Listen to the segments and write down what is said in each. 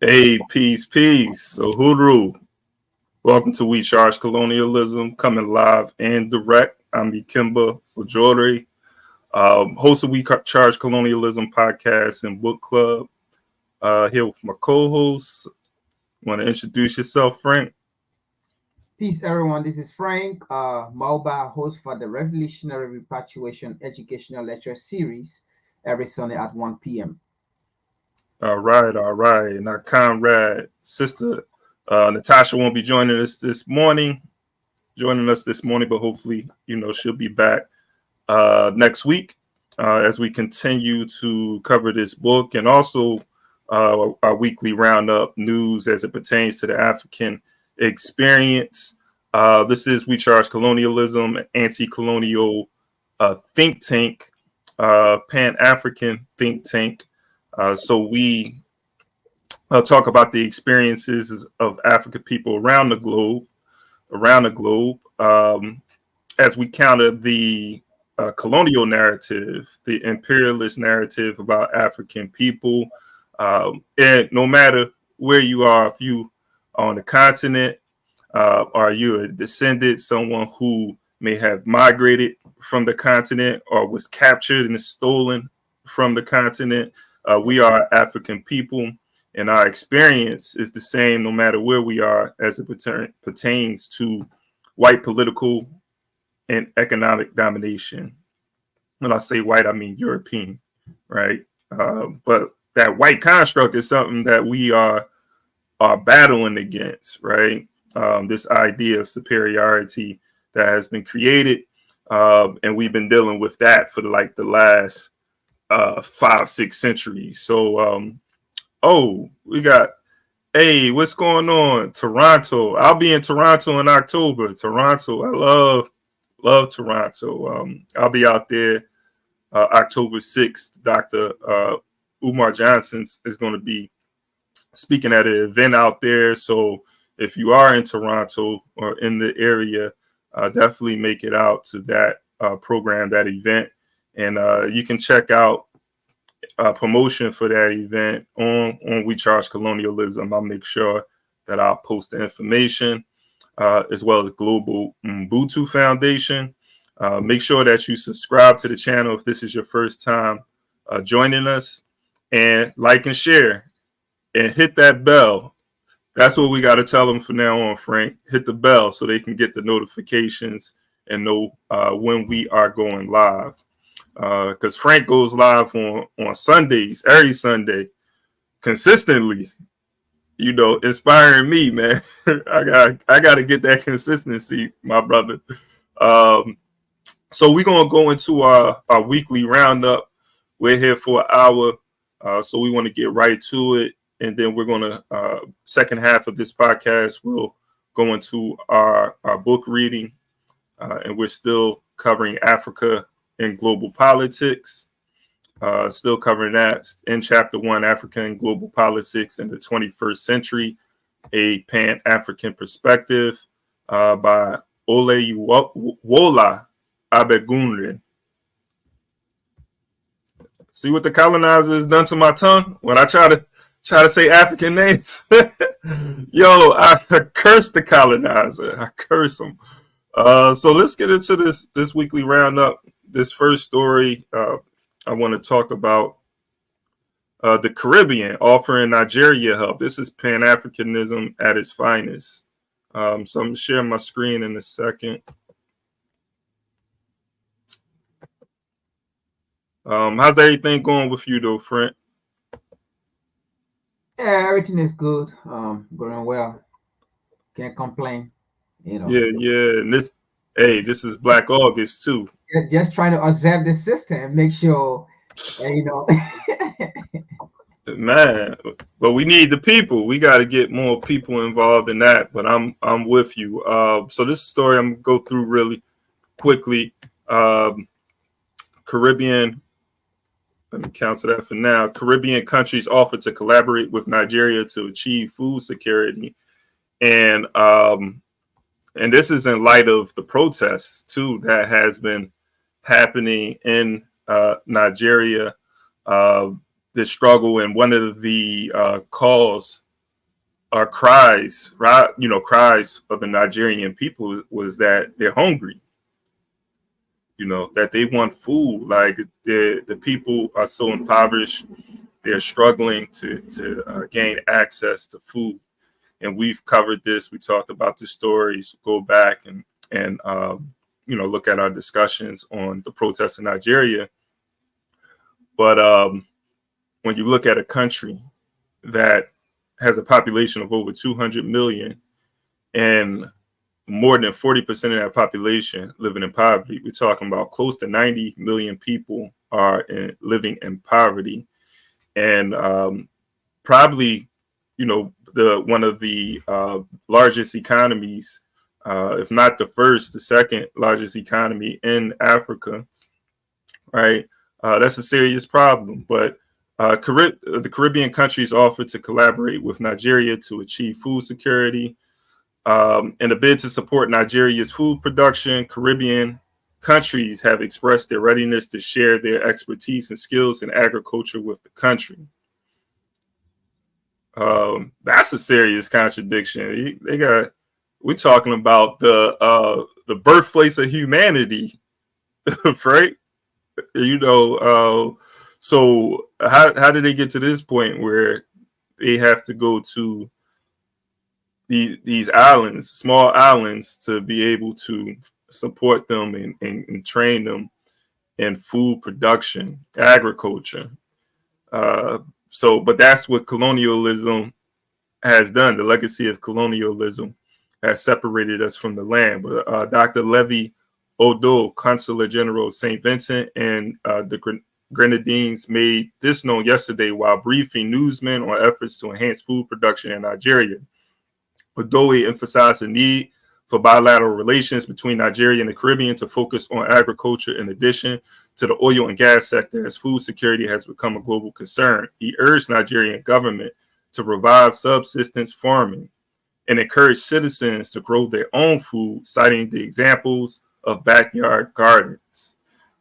Hey, peace. So, Hoodoo, welcome to We Charge Colonialism, coming live and direct. I'm Ikemba Ojore, host of We Charge Colonialism podcast and book club. Here with my co-hosts. Want to introduce yourself, Frank? Peace, everyone. This is Frank, mobile host for the Revolutionary Repatriation Educational Lecture Series every Sunday at 1 p.m. All right. And our comrade, sister Natasha won't be joining us this morning, but hopefully, she'll be back next week as we continue to cover this book and also our weekly roundup news as it pertains to the African experience. This is We Charge Colonialism, anti-colonial think tank, Pan-African think tank. So we talk about the experiences of African people around the globe, as we counter the colonial narrative, the imperialist narrative about African people. And no matter where you are, if you are on the continent, are you a descendant, someone who may have migrated from the continent or was captured and stolen from the continent, we are African people, and our experience is the same no matter where we are as it pertains to white political and economic domination. When I say white, I mean European, right? But that white construct is something that we are battling against, right? This idea of superiority that has been created, and we've been dealing with that for the last 5-6 centuries. So, we got, hey, what's going on? Toronto. I'll be in Toronto in October. Toronto, I love Toronto. I'll be out there October 6th. Dr. Umar Johnson is going to be speaking at an event out there. So if you are in Toronto or in the area, definitely make it out to that program, that event. And you can check out promotion for that event on We Charge Colonialism. I'll make sure that I'll post the information, as well as Global Ubuntu Foundation. Make sure that you subscribe to the channel if this is your first time joining us, and like and share and hit that bell. That's what we got to tell them from now on, Frank. Hit the bell so they can get the notifications and know when we are going live. Because Frank goes live on Sundays, every Sunday, consistently, inspiring me, man. I got to get that consistency, my brother. So we're going to go into our weekly roundup. We're here for an hour, so we want to get right to it. And then we're going to, second half of this podcast, we'll go into our book reading. And we're still covering Africa and global politics. Still covering that in chapter 1, Africa and global politics in the 21st century, a Pan-African perspective, by Oleyiwola Abegunrin. See what the colonizer has done to my tongue when I try to say African names. Yo, I curse the colonizer. I curse him. So let's get into this weekly roundup. This first story, I want to talk about the Caribbean offering Nigeria help. This is Pan-Africanism at its finest. So I'm going to share my screen in a second. How's everything going with you, though, Frank? Yeah, everything is good. Going well. Can't complain. Yeah. And this is Black August too. Just trying to observe the system, make sure, Man, but we need the people. We got to get more people involved in that. But I'm with you. So this story I'm gonna go through really quickly. Caribbean. Let me cancel that for now. Caribbean countries offer to collaborate with Nigeria to achieve food security, and this is in light of the protests too that has been happening in Nigeria. The struggle, and one of the calls our cries, right? Cries of the Nigerian people was that they're hungry. That they want food. Like the people are so impoverished, they're struggling to gain access to food. And we've covered this. We talked about the stories. Go back and look at our discussions on the protests in Nigeria. But when you look at a country that has a population of over 200 million and more than 40% of that population living in poverty, we're talking about close to 90 million people are living in poverty. And probably, one of the largest economies, if not the first, the second largest economy in Africa, right? That's a serious problem. But the Caribbean countries offered to collaborate with Nigeria to achieve food security. In a bid to support Nigeria's food production, Caribbean countries have expressed their readiness to share their expertise and skills in agriculture with the country. That's a serious contradiction. We're talking about the birthplace of humanity, right? So how did they get to this point where they have to go to these islands, small islands, to be able to support them and train them in food production, agriculture? But that's what colonialism has done. The legacy of colonialism has separated us from the land. But Dr. Levi Odo, Consular General of St. Vincent and the Grenadines, made this known yesterday while briefing newsmen on efforts to enhance food production in Nigeria. Odoe emphasized the need for bilateral relations between Nigeria and the Caribbean to focus on agriculture in addition to the oil and gas sector, as food security has become a global concern. He urged Nigerian government to revive subsistence farming and encourage citizens to grow their own food, citing the examples of backyard gardens.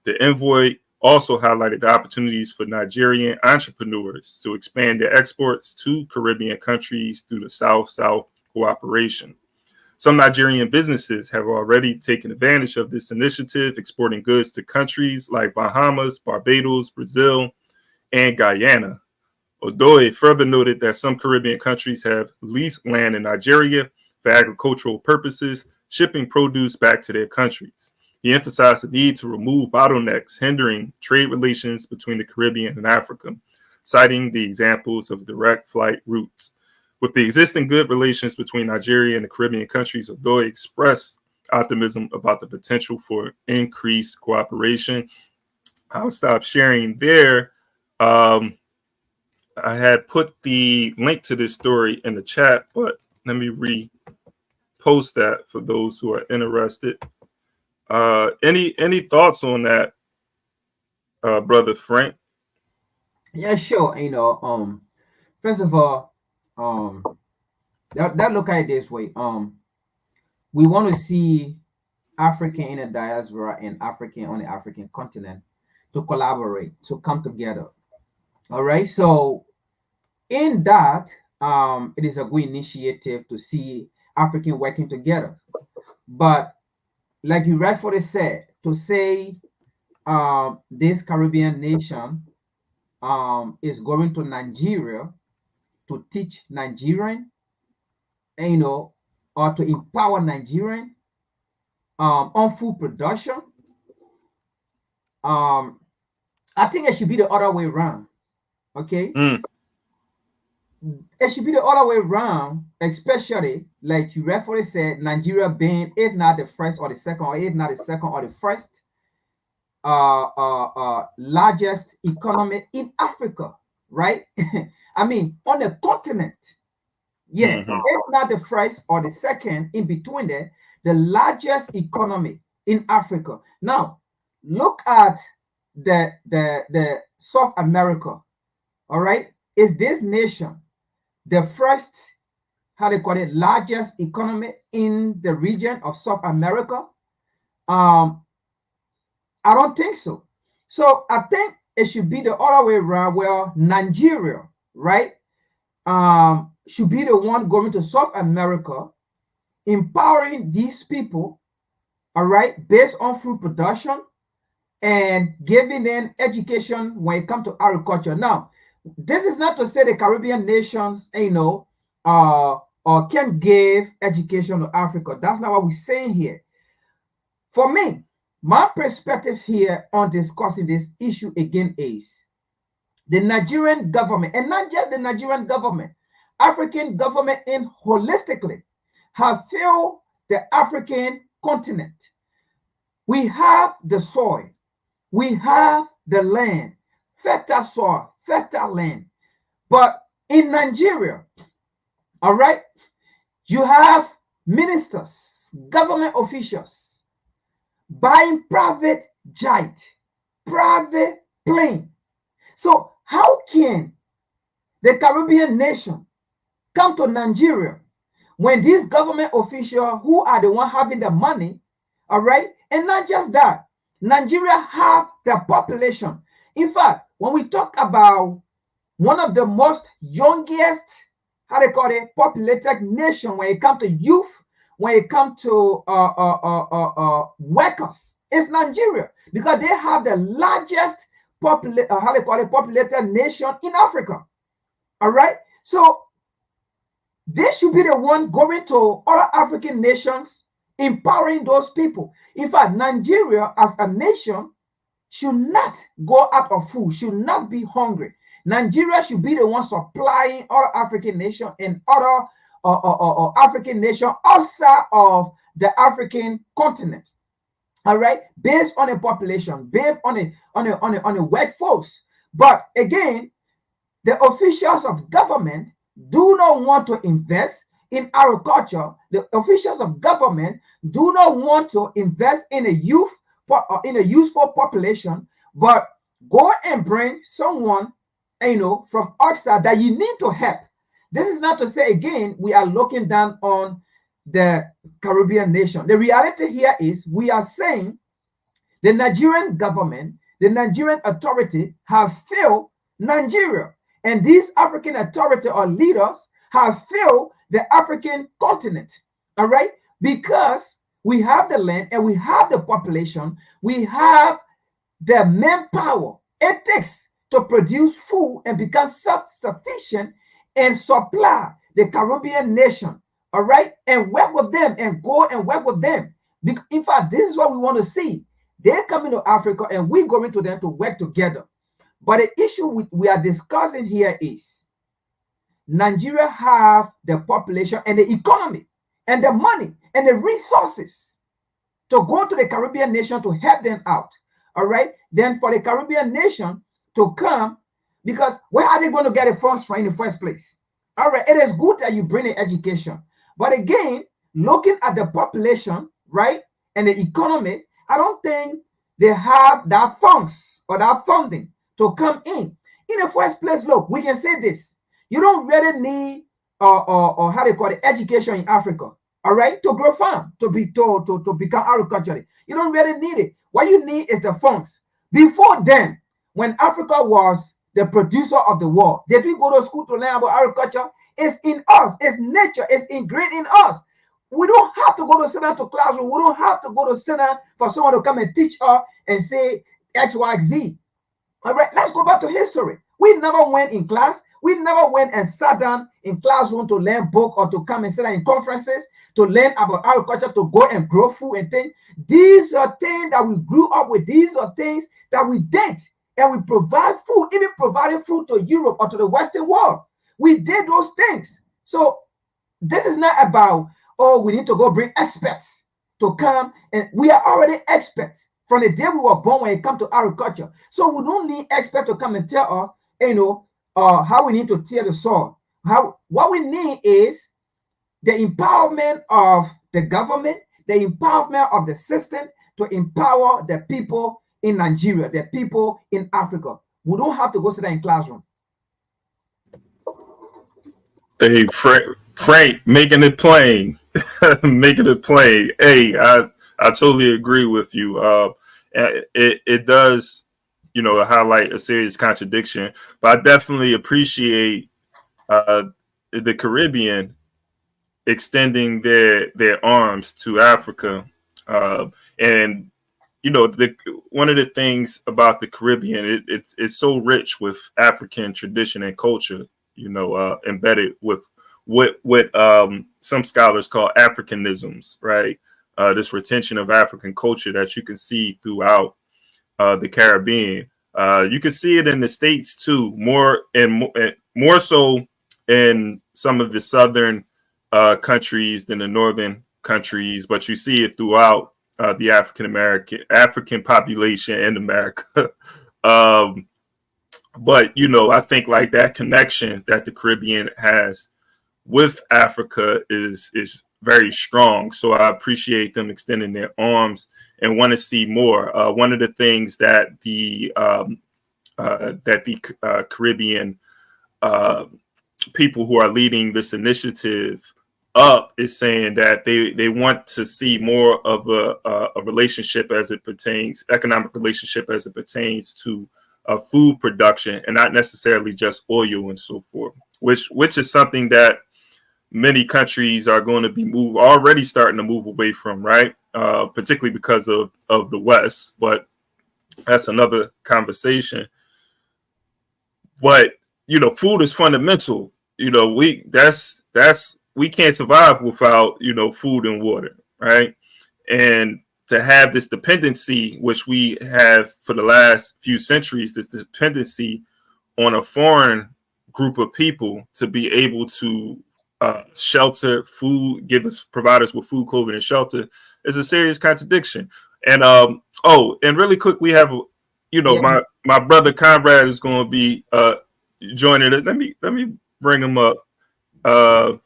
The envoy also highlighted the opportunities for Nigerian entrepreneurs to expand their exports to Caribbean countries through the South-South cooperation. Some Nigerian businesses have already taken advantage of this initiative, exporting goods to countries like Bahamas, Barbados, Brazil, and Guyana. Odoe further noted that some Caribbean countries have leased land in Nigeria for agricultural purposes, shipping produce back to their countries. He emphasized the need to remove bottlenecks hindering trade relations between the Caribbean and Africa, citing the examples of direct flight routes. With the existing good relations between Nigeria and the Caribbean countries, Odoe expressed optimism about the potential for increased cooperation. I'll stop sharing there. I had put the link to this story in the chat, but let me repost that for those who are interested. Any thoughts on that, Brother Frank? Yeah, sure. First of all, that look at it this way. We want to see African in a diaspora and African on the African continent to collaborate, to come together. All right. So in that, it is a good initiative to see African working together. But like you rightfully said, to say this Caribbean nation is going to Nigeria to teach Nigerian, or to empower Nigerian on food production, I think it should be the other way around. Okay. It should be the other way around, especially like you rightfully said, Nigeria being, if not the first or the second, or if not the second or the first largest economy in Africa, right? I mean, on the continent. Yeah, if not the first or the second, in between there, the largest economy in Africa. Now, look at the South America. All right, is this nation the first, how they call it, largest economy in the region of South America? I don't think so. So I think it should be the other way around, where Nigeria, right, should be the one going to South America, empowering these people, all right, based on food production and giving them education when it comes to agriculture. Now, this is not to say the Caribbean nations, or can give education to Africa. That's not what we're saying here. For me, my perspective here on discussing this issue again is the Nigerian government, and not just the Nigerian government, African government in holistically have failed the African continent. We have the soil, we have the land, fertile soil, fertile land. But in Nigeria, all right, you have ministers, government officials buying private jet, private plane. So how can the Caribbean nation come to Nigeria when these government officials who are the one having the money, all right, and not just that, Nigeria have the population. In fact, when we talk about one of the most youngest, how they call it, populated nation when it comes to youth, when it comes to workers, it's Nigeria, because they have the largest populated nation in Africa. All right, so they should be the one going to other African nations, empowering those people. In fact, Nigeria as a nation should not go out of food, should not be hungry. Nigeria should be the one supplying other African nations and other African nations outside of the African continent. All right, based on a population, based on a workforce. But again, the officials of government do not want to invest in agriculture. The officials of government do not want to invest in a useful population, but go and bring someone, from outside that you need to help. This is not to say, again, we are looking down on the Caribbean nation. The reality here is we are saying the Nigerian government, the Nigerian authority have failed Nigeria. And these African authority or leaders have failed the African continent. All right? Because we have the land and we have the population, we have the manpower it takes to produce food and become self-sufficient and supply the Caribbean nation, all right, and work with them and go and work with them. In fact, this is what we want to see. They're coming to Africa and we're going to them to work together. But the issue we are discussing here is Nigeria have the population and the economy and the money and the resources to go to the Caribbean nation to help them out, all right? Then for the Caribbean nation to come, because where are they going to get the funds from in the first place? All right, it is good that you bring the education. But again, looking at the population, right, and the economy, I don't think they have that funds or that funding to come in. In the first place, look, we can say this. You don't really need or how they call it, education in Africa, all right, to grow farm, to become agricultural. You don't really need it. What you need is the funds. Before then, when Africa was the producer of the world, did we go to school to learn about agriculture? It's in us. It's nature. It's ingrained in us. We don't have to go to sit down to classroom. We don't have to go to sit down for someone to come and teach us and say X, Y, Z. All right, let's go back to history. We never went in class. We never went and sat down in classroom to learn book or to come and sit down in conferences to learn about agriculture, to go and grow food and things. These are things that we grew up with. These are things that we did. And we provide food, even providing food to Europe or to the Western world. We did those things. So this is not about, oh, we need to go bring experts to come. And we are already experts from the day we were born when it comes to agriculture. So we don't need experts to come and tell us, how we need to till the soil. What we need is the empowerment of the government, the empowerment of the system to empower the people in Nigeria, the people in Africa. We don't have to go sit there in classroom. Hey, Frank, making it plain, making it plain. Hey, I totally agree with you. It does, highlight a serious contradiction, but I definitely appreciate the Caribbean extending their arms to Africa, and one of the things about the Caribbean, it's so rich with African tradition and culture, embedded with what some scholars call Africanisms, right? This retention of African culture that you can see throughout the Caribbean. You can see it in the States too, more so in some of the southern countries than the northern countries, but you see it throughout the African population in America. But I think like that connection that the Caribbean has with Africa is very strong. So I appreciate them extending their arms and want to see more. One of the things that the Caribbean people who are leading this initiative up is saying that they want to see more of a relationship as it pertains, economic relationship as it pertains to food production, and not necessarily just oil and so forth, which is something that many countries are going to be already starting to move away from, right? Particularly because of the West, but that's another conversation. But food is fundamental. We can't survive without food and water, right? And to have this dependency, which we have for the last few centuries, this dependency on a foreign group of people to be able to shelter, food, provide us with food, clothing, and shelter is a serious contradiction. And and really quick, we have my brother Conrad is going to be joining us. Let me bring him up, brother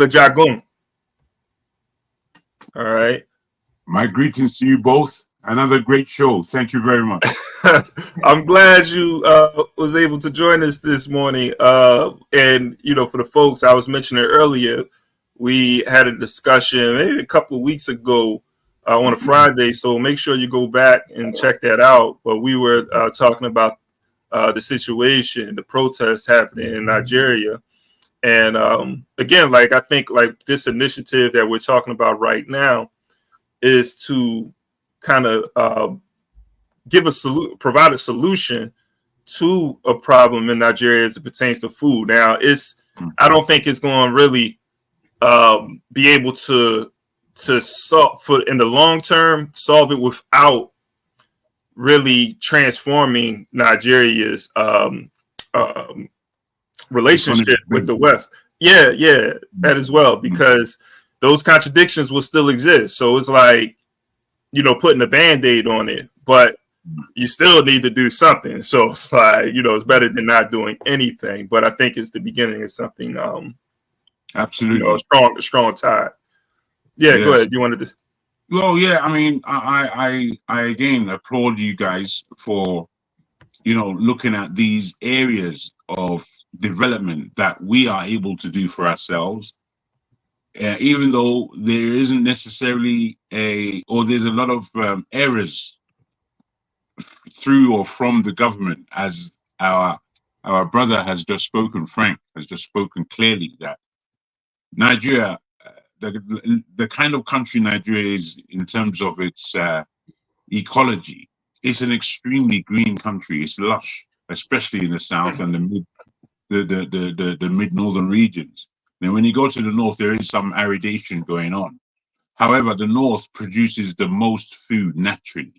Jagun. All right. My greetings to you both. Another great show. Thank you very much. I'm glad you was able to join us this morning. And for the folks I was mentioning earlier, we had a discussion maybe a couple of weeks ago on a Friday. So make sure you go back and check that out. But we were talking about the situation, the protests happening in Nigeria. And again, I think this initiative that we're talking about right now is to kind of provide a solution to a problem in Nigeria as it pertains to food. Now, I don't think it's going to really be able to solve in the long term, solve it without really transforming Nigeria's relationship with the West. Yeah, that as well, because those contradictions will still exist. So it's like, putting a Band-Aid on it, but you still need to do something. So it's like, it's better than not doing anything. But I think it's the beginning of something, absolutely, a strong tide. Yeah, yes. Go ahead. You wanted to? Well, yeah. I mean, I again applaud you guys for looking at these areas of development that we are able to do for ourselves. Even though there isn't necessarily there's a lot of errors through or from the government, as our brother has just spoken, Frank has just spoken clearly, that Nigeria, the kind of country Nigeria is in terms of its ecology, it's an extremely green country. It's lush, especially in the south and the mid-northern regions. Now, when you go to the north, there is some aridation going on. However, the north produces the most food naturally.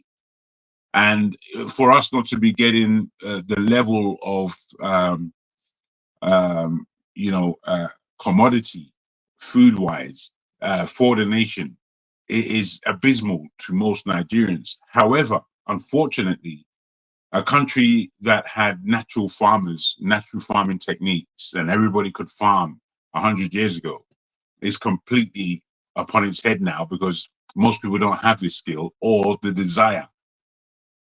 And for us not to be getting the level of, commodity food-wise for the nation, it is abysmal to most Nigerians. However, unfortunately, a country that had natural farmers, natural farming techniques, and everybody could farm 100 years ago is completely upon its head now, because most people don't have this skill or the desire.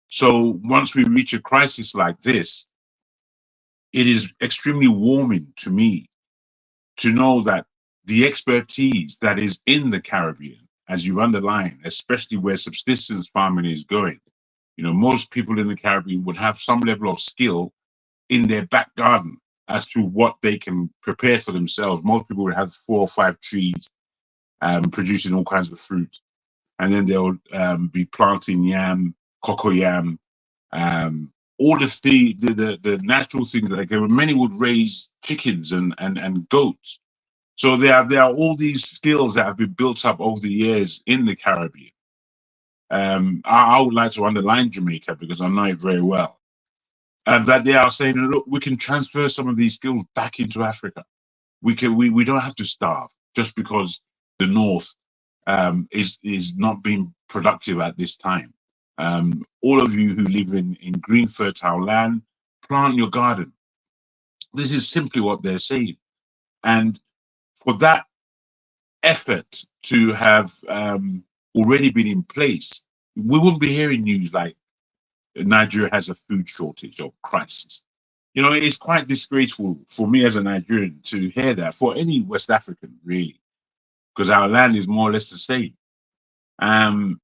So once we reach a crisis like this, it is extremely warming to me to know that the expertise that is in the Caribbean, as you underline, especially where subsistence farming is going, most people in the Caribbean would have some level of skill in their back garden as to what they can prepare for themselves. Most people would have 4 or 5 trees producing all kinds of fruit, and then they'll be planting yam, cocoa yam, all the natural things that they can. Many would raise chickens and goats. So there are all these skills that have been built up over the years in the Caribbean. I would like to underline Jamaica because I know it very well. And that they are saying, look, we can transfer some of these skills back into Africa. We don't have to starve just because the North is not being productive at this time. All of you who live in green, fertile land, plant your garden. This is simply what they're saying. And for that effort to have already been in place, we wouldn't be hearing news like Nigeria has a food shortage or crisis. You know, it's quite disgraceful for me as a Nigerian to hear that, for any West African, really, because our land is more or less the same. And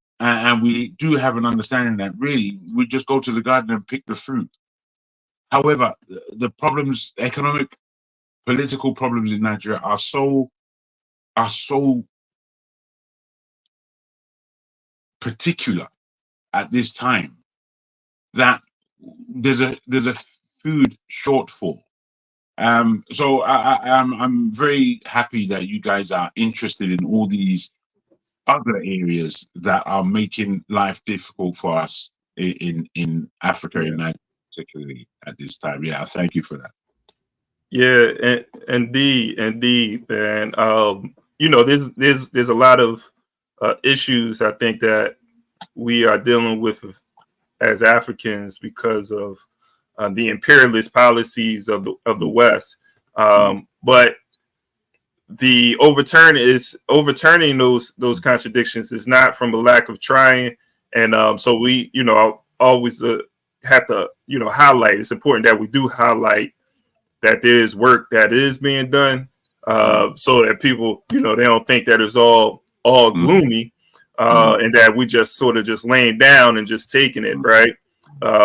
we do have an understanding that really we just go to the garden and pick the fruit. However, the problems, economic, political problems in Nigeria are so particular at this time that there's a food shortfall. So I'm very happy that you guys are interested in all these other areas that are making life difficult for us in Africa, in Nigeria, particularly at this time. Yeah, thank you for that. Yeah, indeed, and you know, there's a lot of issues I think that we are dealing with as Africans because of the imperialist policies of the West. But the overturning those contradictions is not from a lack of trying, and so we, you know, always have to, you know, highlight. It's important that we do highlight that there is work that is being done, so that people, you know, they don't think that it's all gloomy, and that we just sort of just laying down and just taking it, right?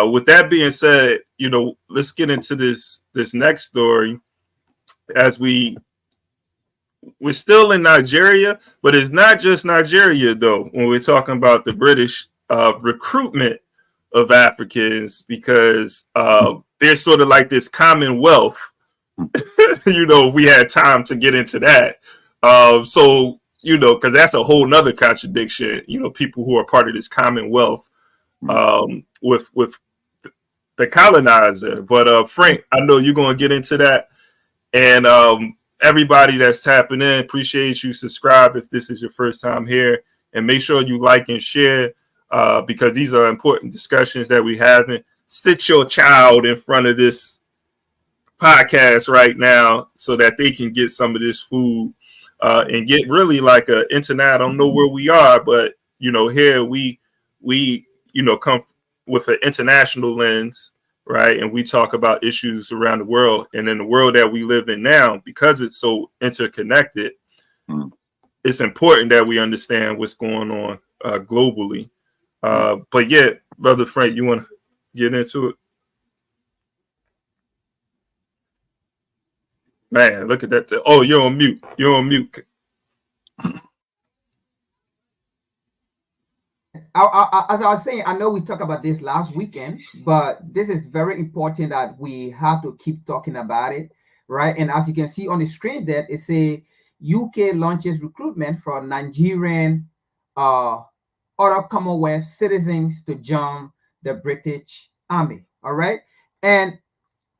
With that being said, you know, let's get into this next story. As we're still in Nigeria, but it's not just Nigeria though. When we're talking about the British recruitment of Africans, because there's sort of like this commonwealth. You know, we had time to get into that. So, you know, because that's a whole nother contradiction. You know, people who are part of this commonwealth with the colonizer. But Frank, I know you're going to get into that. And everybody that's tapping in, appreciate you. Subscribe if this is your first time here, and make sure you like and share, because these are important discussions that we having. Sit your child in front of this podcast right now so that they can get some of this food and get really like a internet. I don't know where we are, but you know, here we you know, come with an international lens, right? And we talk about issues around the world, and in the world that we live in now, because it's so interconnected, it's important that we understand what's going on globally. But yeah, Brother Frank, you want to get into it? Man, look at that. Oh, you're on mute. You're on mute. As I was saying, I know we talked about this last weekend, but this is very important that we have to keep talking about it, right? And as you can see on the screen there, it says UK launches recruitment for Nigerian other Commonwealth citizens to join the British Army, all right? And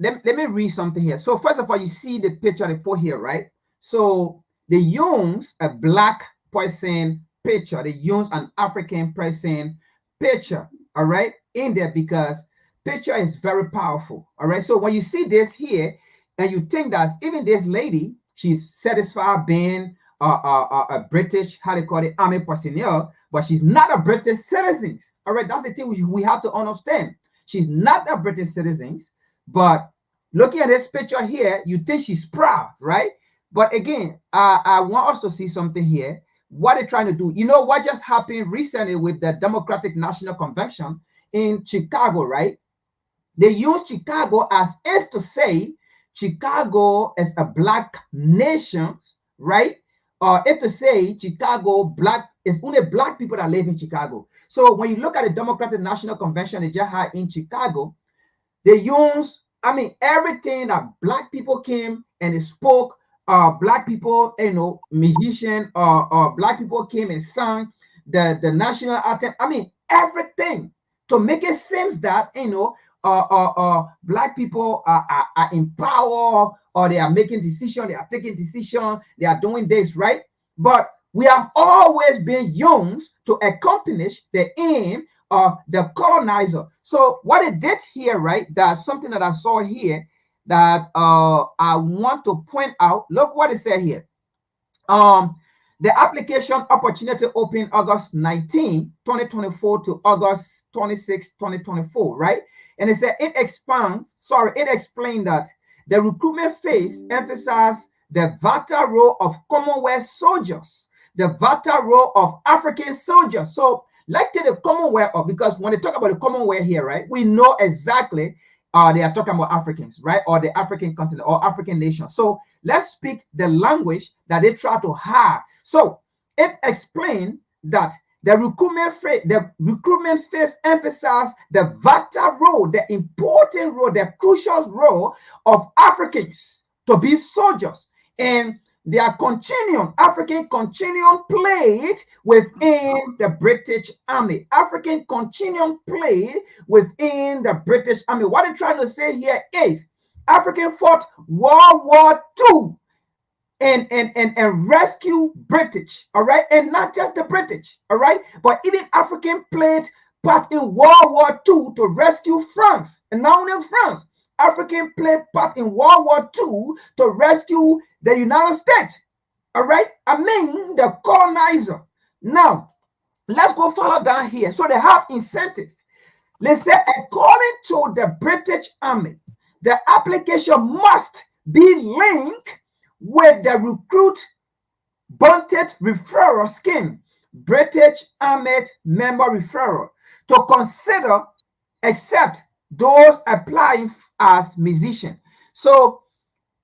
let me read something here. So first of all, you see the picture they put here, right? So they use a black person picture. They use an African person picture, all right, in there, because picture is very powerful, all right? So when you see this here, and you think that even this lady, she's satisfied being a British, how they call it, army personnel, but she's not a British citizen, all right? That's the thing we have to understand. She's not a British citizen, but looking at this picture here, you think she's proud, right? But again, I want us to see something here. What they're trying to do. You know what just happened recently with the Democratic National Convention in Chicago, right? They used Chicago as if to say Chicago is a black nation, right? If to say Chicago black, it's only black people that live in Chicago. So when you look at the Democratic National Convention they just had in Chicago, they use, I mean, everything that black people came and they spoke, black people, you know, musician, black people came and sang the national anthem. I mean, everything to make it seems that, you know, black people are in power, or they are making decisions, they are taking decisions, they are doing this, right? But we have always been used to accomplish the aim of the colonizer. So what it did here, right? That's something that I saw here that I want to point out. Look what it said here. The application opportunity opened August 19, 2024 to August 26, 2024, right? And it said it explained that the recruitment phase emphasized the vital role of Commonwealth soldiers, the vital role of African soldiers. So like to the Commonwealth, because when they talk about the Commonwealth here, right, we know exactly they are talking about Africans, right, or the African continent or African nation. So let's speak the language that they try to have. So it explained that the recruitment phase emphasized the vital role, the important role, the crucial role of Africans to be soldiers, and their African continuum played within the British Army. African continuum played within the British Army. What they're trying to say here is African fought World War II and rescue British, all right? And not just the British, all right? But even African played part in World War II to rescue France. And not only France, African played part in World War II to rescue the United States, all right? I mean, the colonizer. Now, let's go further down here. So they have incentive. Let's say, according to the British Army, the application must be linked with the recruit bonded referral scheme, British Army member referral, to consider except those applying as musician. So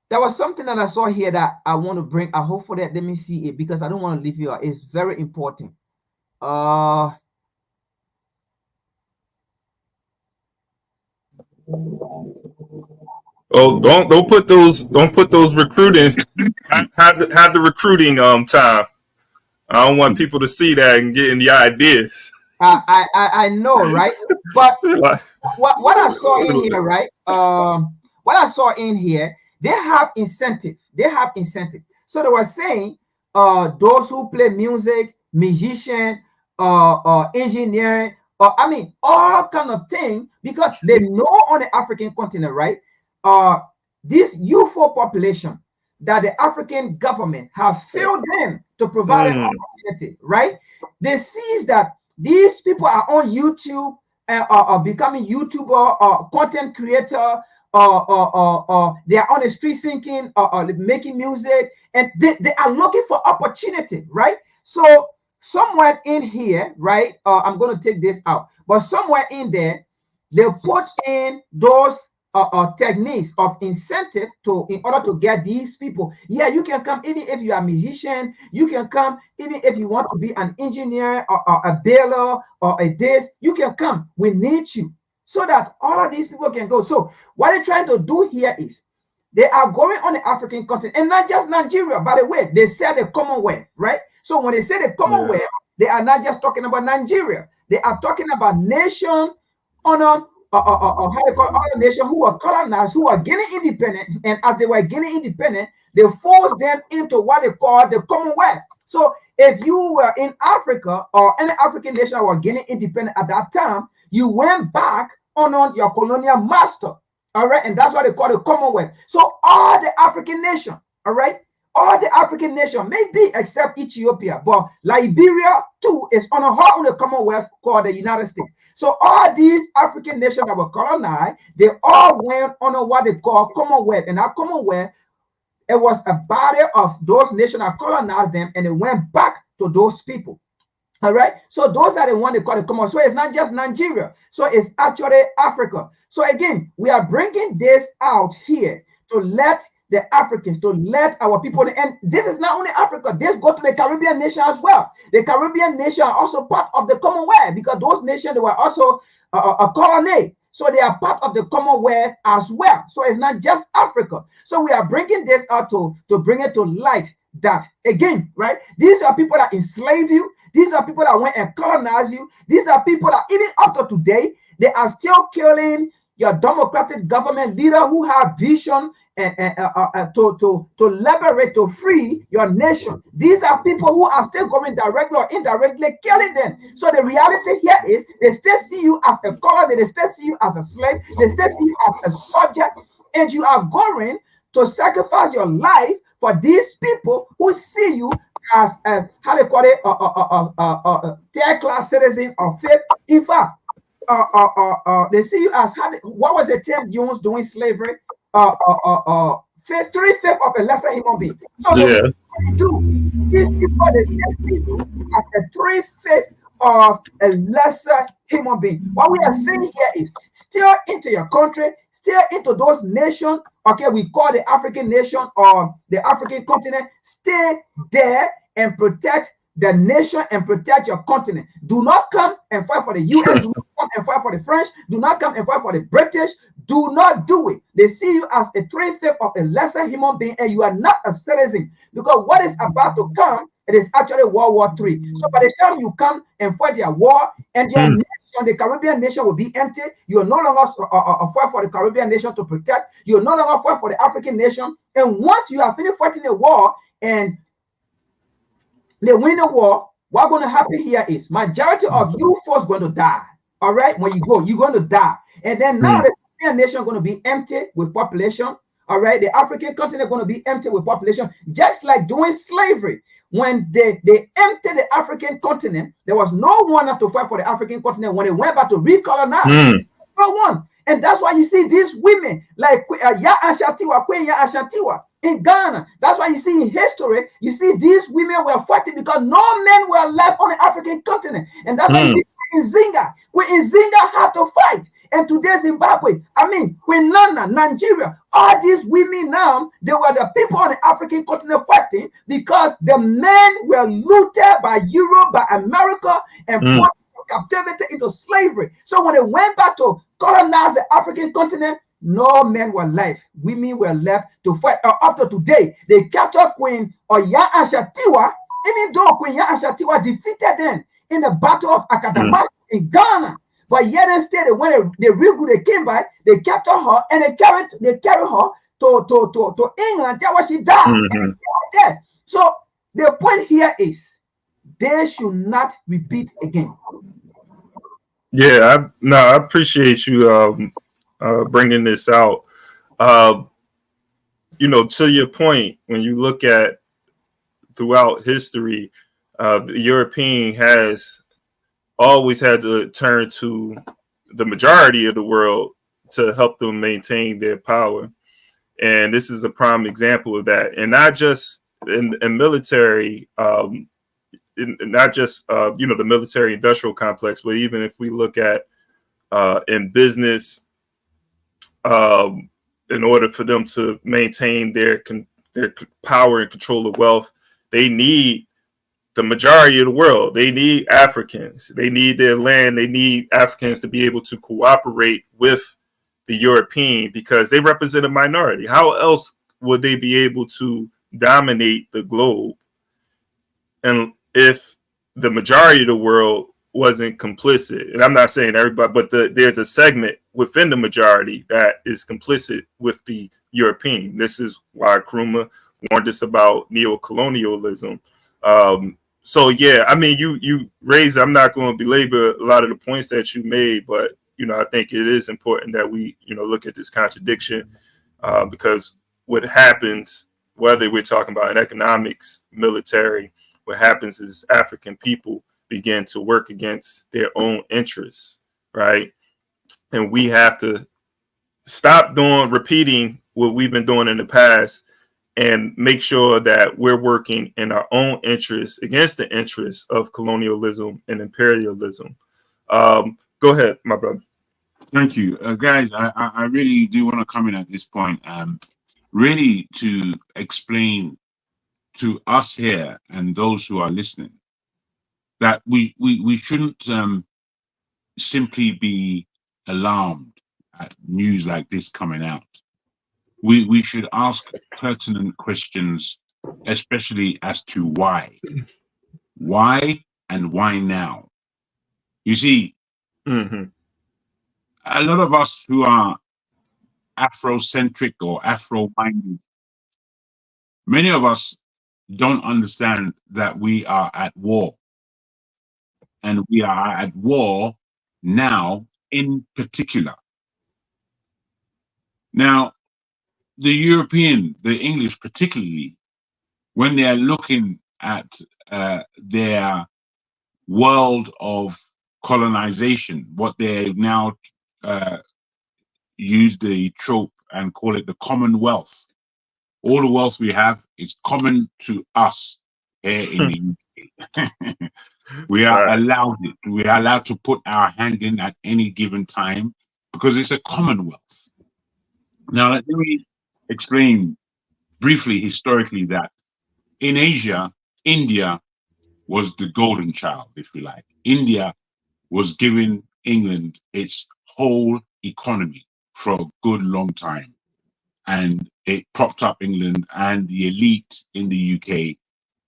there was something that I saw here that I want to bring. I hope for that. Let me see it because I don't want to leave you out. It's very important. Oh, don't put those recruiting. Have the recruiting time. I don't want people to see that and get the ideas. I know, right? But what I saw in here, right? What I saw in here, they have incentive. They have incentive. So they were saying, those who play music, musician, engineering, or I mean, all kind of thing, because they know on the African continent, right? This youthful population that the African government have failed them to provide an opportunity, right? They see that these people are on YouTube, are becoming YouTuber or content creator, or they are on the street singing, or making music, and they are looking for opportunity, right? So somewhere in here, right? I'm going to take this out, but somewhere in there, they put in those techniques of incentive in order to get these people. Yeah, you can come even if you are a musician. You can come even if you want to be an engineer or a builder or a this. You can come. We need you so that all of these people can go. So what they're trying to do here is they are going on the African continent, and not just Nigeria. By the way, they said the Commonwealth, right? So when they say the Commonwealth, they are not just talking about Nigeria. They are talking about nation on how they call other nations who are colonized, who are getting independent, and as they were getting independent, they forced them into what they call the Commonwealth. So if you were in Africa or any African nation that were getting independent at that time, you went back on your colonial master, all right, and that's what they call the Commonwealth. So all the African nation, all right, all the African nation, maybe except Ethiopia, but Liberia too is on the Commonwealth called the United States. So all these African nations that were colonized, they all went under what they call Commonwealth. And that Commonwealth, it was a body of those nations that colonized them, and it went back to those people. All right. So those are the ones they call the Commonwealth. So it's not just Nigeria. So it's actually Africa. So again, we are bringing this out here to let the Africans, to let our people, and this is not only Africa, this go to the Caribbean nation as well. The Caribbean nation are also part of the Commonwealth because those nations, they were also a colony. So they are part of the Commonwealth as well. So it's not just Africa. So we are bringing this out to bring it to light that, again, right, these are people that enslave you. These are people that went and colonize you. These are people that even up to today, they are still killing your democratic government leader who have vision and to liberate, to free your nation. These are people who are still going directly or indirectly killing them. So the reality here is they still see you as a colony, they still see you as a slave, they still see you as a subject, and you are going to sacrifice your life for these people who see you as how they call it, third class citizens or fifth. In fact, they see you as what was the term used during slavery? Three-fifths of a lesser human being. So yeah. These people, they see you as a three-fifths of a lesser human being. What we are saying here is still into your country, still into those nations. Okay, we call the African nation or the African continent. Stay there and protect the nation and protect your continent. Do not come and fight for the US. Do not come and fight for the French. Do not come and fight for the British. Do not do it. They see you as a three-fifths of a lesser human being, and you are not a citizen, because what is about to come, it is actually World War III. So by the time you come and fight their war, and your nation, the Caribbean nation, will be empty. You are no longer fight for the Caribbean nation to protect. You are no longer fight for the African nation. And once you have finished fighting the war and they win the war, what's going to happen here is majority of you folks going to die. All right, when you go, you're going to die. And then now the Caribbean nation going to be empty with population. All right, the African continent going to be empty with population, just like during slavery. When they emptied the African continent, there was no one to fight for the African continent. When they went back to recolonize, no one. And that's why you see these women like Ya Ashantiwa, Queen Ya Ashantiwa in Ghana. That's why you see in history, you see these women were fighting because no men were left on the African continent. And that's why you see Queen Nzinga had to fight. And today Zimbabwe, I mean, Queen Nana, Nigeria, all these women now, they were the people on the African continent fighting because the men were looted by Europe, by America, and put captivity into slavery. So when they went back to colonize the African continent, no men were left. Women were left to fight. Up to today, they captured Queen Ya Ashantiwa, even though Queen Ya Ashantiwa defeated them in the Battle of Akadamasu in Ghana. But yet instead, when they came back, they captured her and they carried her to England. That's where she died. So the point here is they should not repeat again. Yeah, I appreciate you bringing this out. You know, to your point, when you look at throughout history, the European has always had to turn to the majority of the world to help them maintain their power. And this is a prime example of that. And not just in military, not just, the military industrial complex, but even if we look at in business, in order for them to maintain their power and control of wealth, they need the majority of the world. They need Africans. They need their land. They need Africans to be able to cooperate with the European because they represent a minority. How else would they be able to dominate the globe? And if the majority of the world wasn't complicit, and I'm not saying everybody, but there's a segment within the majority that is complicit with the European. This is why Nkrumah warned us about neo-colonialism. So yeah, I mean, you raised, I'm not going to belabor a lot of the points that you made, but I think it is important that we look at this contradiction because what happens, whether we're talking about in economics, military, what happens is African people begin to work against their own interests, right? And we have to stop repeating what we've been doing in the past and make sure that we're working in our own interests against the interests of colonialism and imperialism. Go ahead, my brother. Thank you. Guys, I really do want to come in at this point. really to explain to us here and those who are listening that we shouldn't simply be alarmed at news like this coming out. We should ask pertinent questions, especially as to why and why now. You see, a lot of us who are Afrocentric or Afro-minded, many of us don't understand that we are at war. And we are at war now in particular. Now, the English particularly, when they are looking at their world of colonization, what they now use the trope and call it the Commonwealth. All the wealth we have is common to us here in the UK. We are allowed it. We are allowed to put our hand in at any given time because it's a commonwealth. Now, let me explain briefly historically that in Asia, India was the golden child, if you like. India was giving England its whole economy for a good long time. And it propped up England and the elite in the UK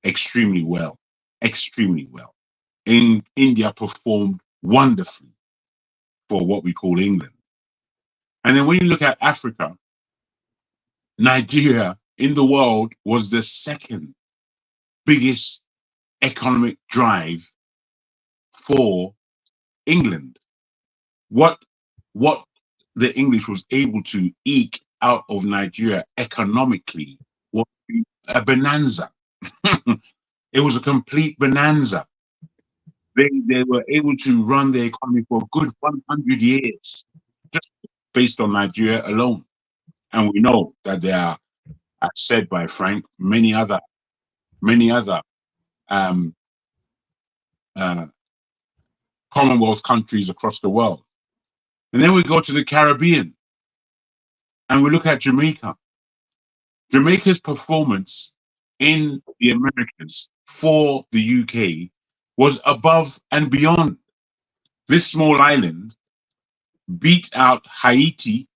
extremely well, extremely well. India performed wonderfully for what we call England. And then when you look at Africa, Nigeria in the world was the second biggest economic drive for England. What the English was able to eke out of Nigeria economically was a bonanza. It was a complete bonanza. They were able to run the economy for a good 100 years, just based on Nigeria alone. And we know that there are, as said by Frank, many other Commonwealth countries across the world. And then we go to the Caribbean and we look at Jamaica. Jamaica's performance in the Americas for the UK was above and beyond. This small island beat out Haiti,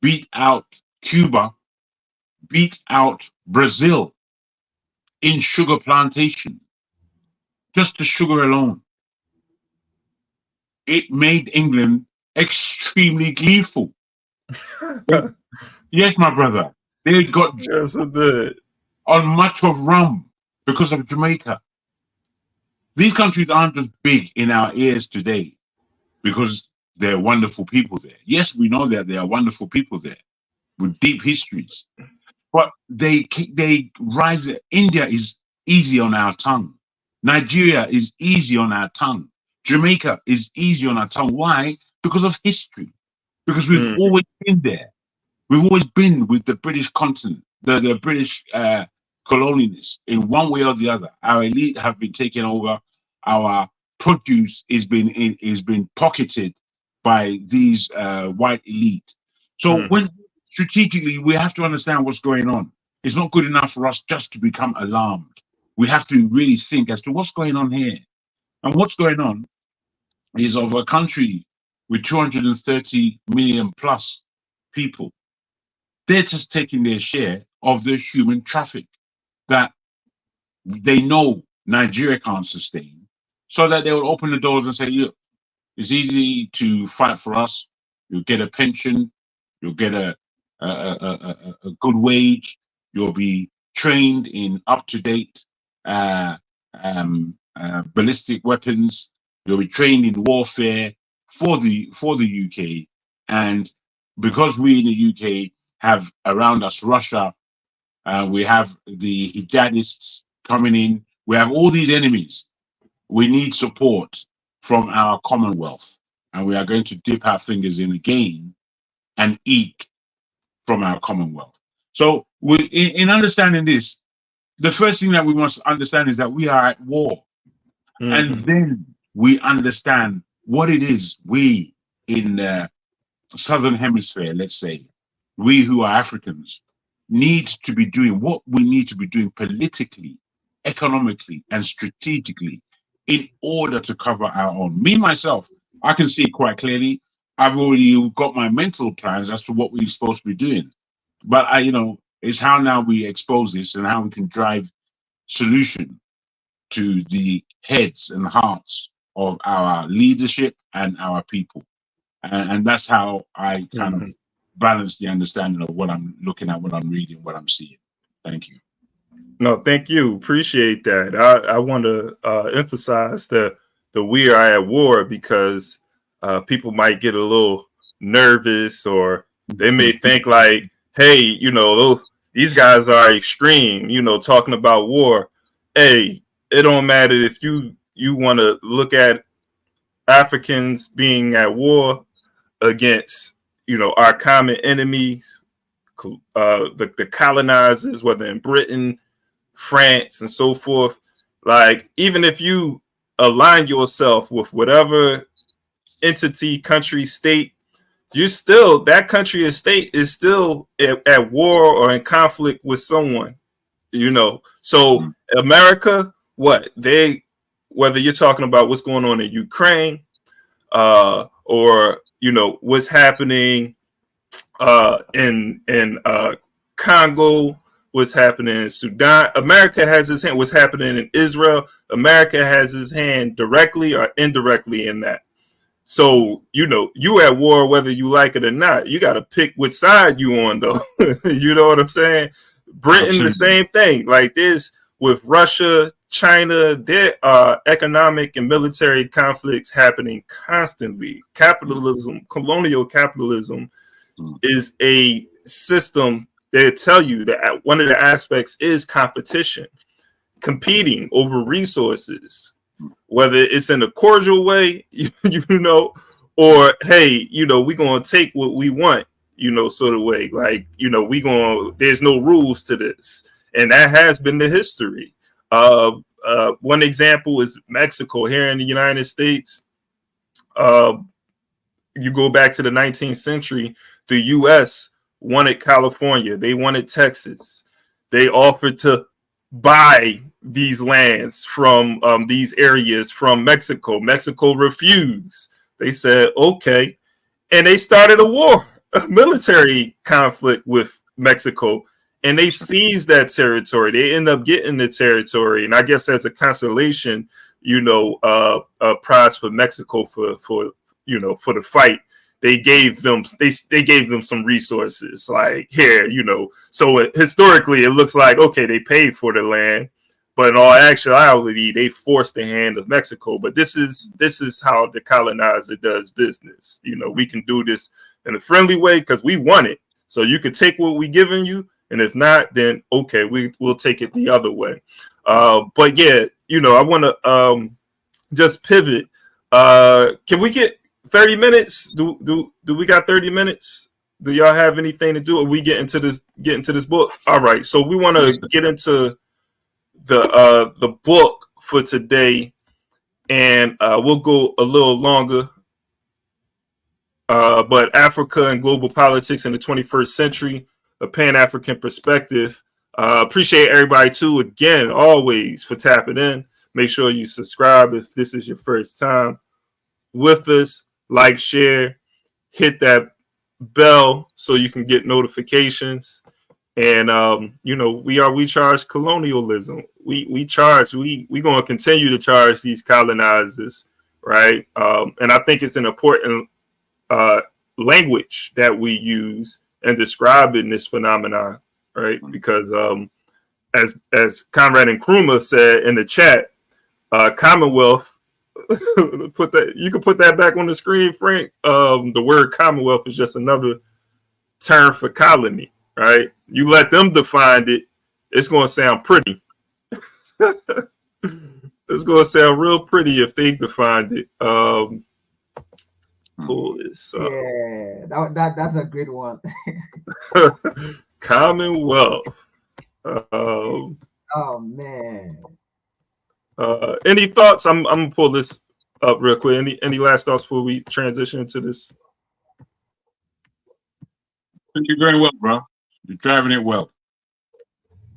beat out Cuba, beat out Brazil in sugar plantation. Just the sugar alone. It made England extremely gleeful. Yes, my brother. They got yes, it did. On much of rum because of Jamaica. These countries aren't just big in our ears today because they're wonderful people there. Yes, we know that there are wonderful people there with deep histories, but they rise. India is easy on our tongue. Nigeria is easy on our tongue. Jamaica is easy on our tongue. Why? Because of history. Because we've always been there. We've always been with the British continent, the British colonialists in one way or the other. Our elite have been taken over. Our produce is been pocketed by these white elite. So when strategically we have to understand what's going on. It's not good enough for us just to become alarmed. We have to really think as to what's going on here. And what's going on is of a country with 230 million plus people. They're just taking their share of the human traffic that they know Nigeria can't sustain, so that they will open the doors and say, look, it's easy to fight for us. You'll get a pension, you'll get a good wage, you'll be trained in up-to-date ballistic weapons, you'll be trained in warfare for the UK. And because we in the UK have around us Russia, we have the jihadists coming in, we have all these enemies. We need support from our Commonwealth, and we are going to dip our fingers in again and eke from our Commonwealth. So in understanding this, the first thing that we must understand is that we are at war. And then we understand what it is we in the Southern Hemisphere, let's say, we who are Africans, need to be doing, what we need to be doing politically, economically, and strategically in order to cover our own. Me, myself, I can see quite clearly. I've already got my mental plans as to what we're supposed to be doing. But it's how now we expose this and how we can drive solution to the heads and hearts of our leadership and our people. And that's how I kind of balance the understanding of what I'm looking at, what I'm reading, what I'm seeing. Thank you. No, thank you. Appreciate that. I want to emphasize that we are at war because people might get a little nervous, or they may think like, hey, these guys are extreme, talking about war. Hey, it don't matter if you want to look at Africans being at war against, our common enemies, the colonizers, whether in Britain, France, and so forth. Like, even if you align yourself with whatever entity, country, state, you still, that country or state is still at war or in conflict with someone, So America, whether you're talking about what's going on in Ukraine, or what's happening in Congo, what's happening in Sudan, America has its hand. What's happening in Israel, America has its hand directly or indirectly in that. So, you at war, whether you like it or not. You got to pick which side you on, though. You know what I'm saying? Britain, Absolutely. The same thing. Like this with Russia, China, there are economic and military conflicts happening constantly. Capitalism, colonial capitalism, is a system that tell you that one of the aspects is competition, competing over resources, whether it's in a cordial way, or hey, we're gonna take what we want, sort of way. Like, there's no rules to this, and that has been the history. One example is Mexico. Here in the United States, you go back to the 19th century, the U.S. wanted California. They wanted Texas. They offered to buy these lands from these areas from Mexico. Mexico refused. They said, okay. And they started a war, a military conflict with Mexico. And they seized that territory. They end up getting the territory. And I guess as a consolation, a prize for Mexico for the fight, they gave them some resources, like here, So historically, it looks like, okay, they paid for the land, but in all actuality, they forced the hand of Mexico. But this is how the colonizer does business. We can do this in a friendly way because we want it. So you can take what we giving you, and if not, then okay, we'll take it the other way. But yeah, I want to just pivot. Can we get 30 minutes? Do we got 30 minutes? Do y'all have anything to do? Or we get into this book? All right. So we want to get into the book for today, and we'll go a little longer. But Africa and Global Politics in the 21st Century, a Pan-African Perspective. Appreciate everybody too, again, always, for tapping in. Make sure you subscribe if this is your first time with us. Like, share, hit that bell so you can get notifications. And we charge colonialism. We gonna continue to charge these colonizers, right? And I think it's an important language that we use in describing this phenomenon, right? Because as Conrad Nkrumah said in the chat, Commonwealth. You can put that back on the screen, Frank. The word Commonwealth is just another term for colony, right? You let them define it, it's going to sound pretty. It's going to sound real pretty if they defined it. That's a good one. Commonwealth. Oh man. Any thoughts? I'm gonna pull this up real quick. Any last thoughts before we transition into this? You're very well, bro. You're driving it well.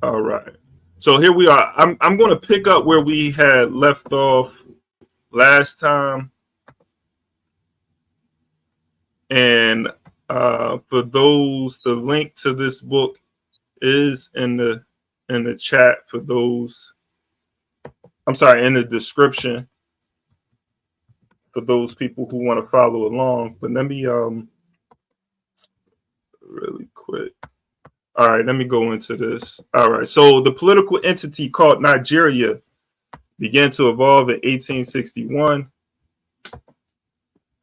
All right. So here we are. I'm going to pick up where we had left off last time. And for those, the link to this book is in the chat for those. I'm sorry, in the description for those people who want to follow along. But let me really quick. All right, let me go into this. All right, so the political entity called Nigeria began to evolve in 1861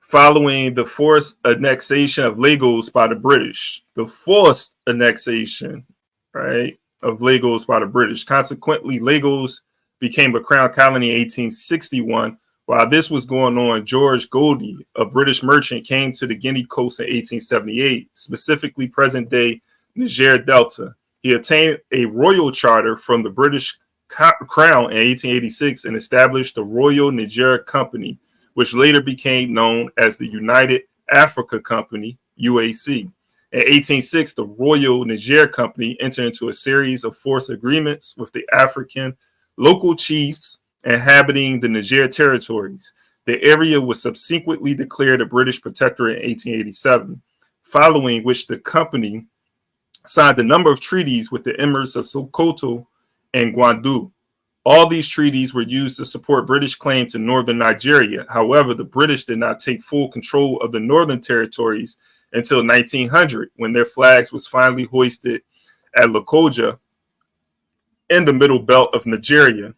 following the forced annexation of Lagos by the British. The forced annexation, right, of Lagos by the British. Consequently, Lagos became a crown colony in 1861. While this was going on, George Goldie, a British merchant, came to the Guinea coast in 1878, specifically present-day Niger Delta. He obtained a royal charter from the British Crown in 1886 and established the Royal Niger Company, which later became known as the United Africa Company, UAC. In 1806, the Royal Niger Company entered into a series of forced agreements with the African local chiefs inhabiting the Niger territories. The area was subsequently declared a British protectorate in 1887, following which the company signed a number of treaties with the emirs of Sokoto and Gwandu. All these treaties were used to support British claim to northern Nigeria. However, the British did not take full control of the northern territories until 1900, when their flags was finally hoisted at Lokoja in the middle belt of Nigeria.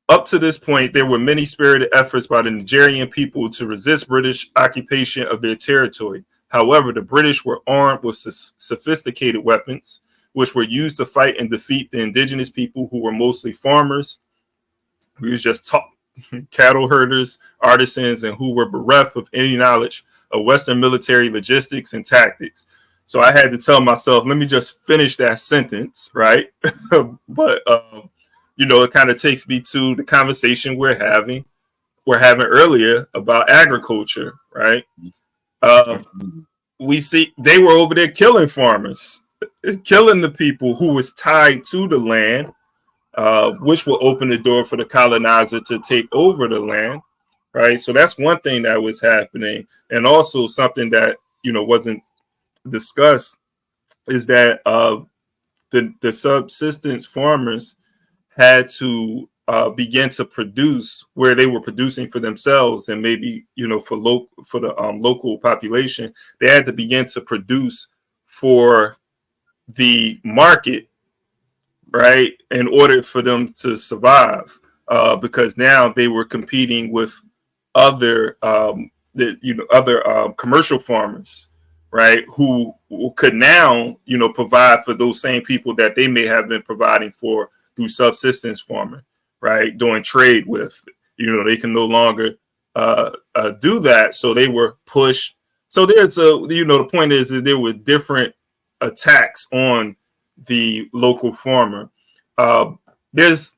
Up to this point, there were many spirited efforts by the Nigerian people to resist British occupation of their territory. However, the British were armed with sophisticated weapons, which were used to fight and defeat the indigenous people, who were mostly farmers, who was just cattle herders, artisans, and who were bereft of any knowledge of Western military logistics and tactics. So I had to tell myself, let me just finish that sentence, right? But it kind of takes me to the conversation we're having earlier about agriculture, right? We see they were over there killing farmers, killing the people who was tied to the land, which will open the door for the colonizer to take over the land, right? So that's one thing that was happening. And also something that, wasn't discussed is that the subsistence farmers had to begin to produce where they were producing for themselves, and maybe for the local population. They had to begin to produce for the market, right, in order for them to survive, because now they were competing with other commercial farmers, right, who could now provide for those same people that they may have been providing for through subsistence farming, right, doing trade with. They can no longer do that, so they were pushed. So there's the point is that there were different attacks on the local farmer. There's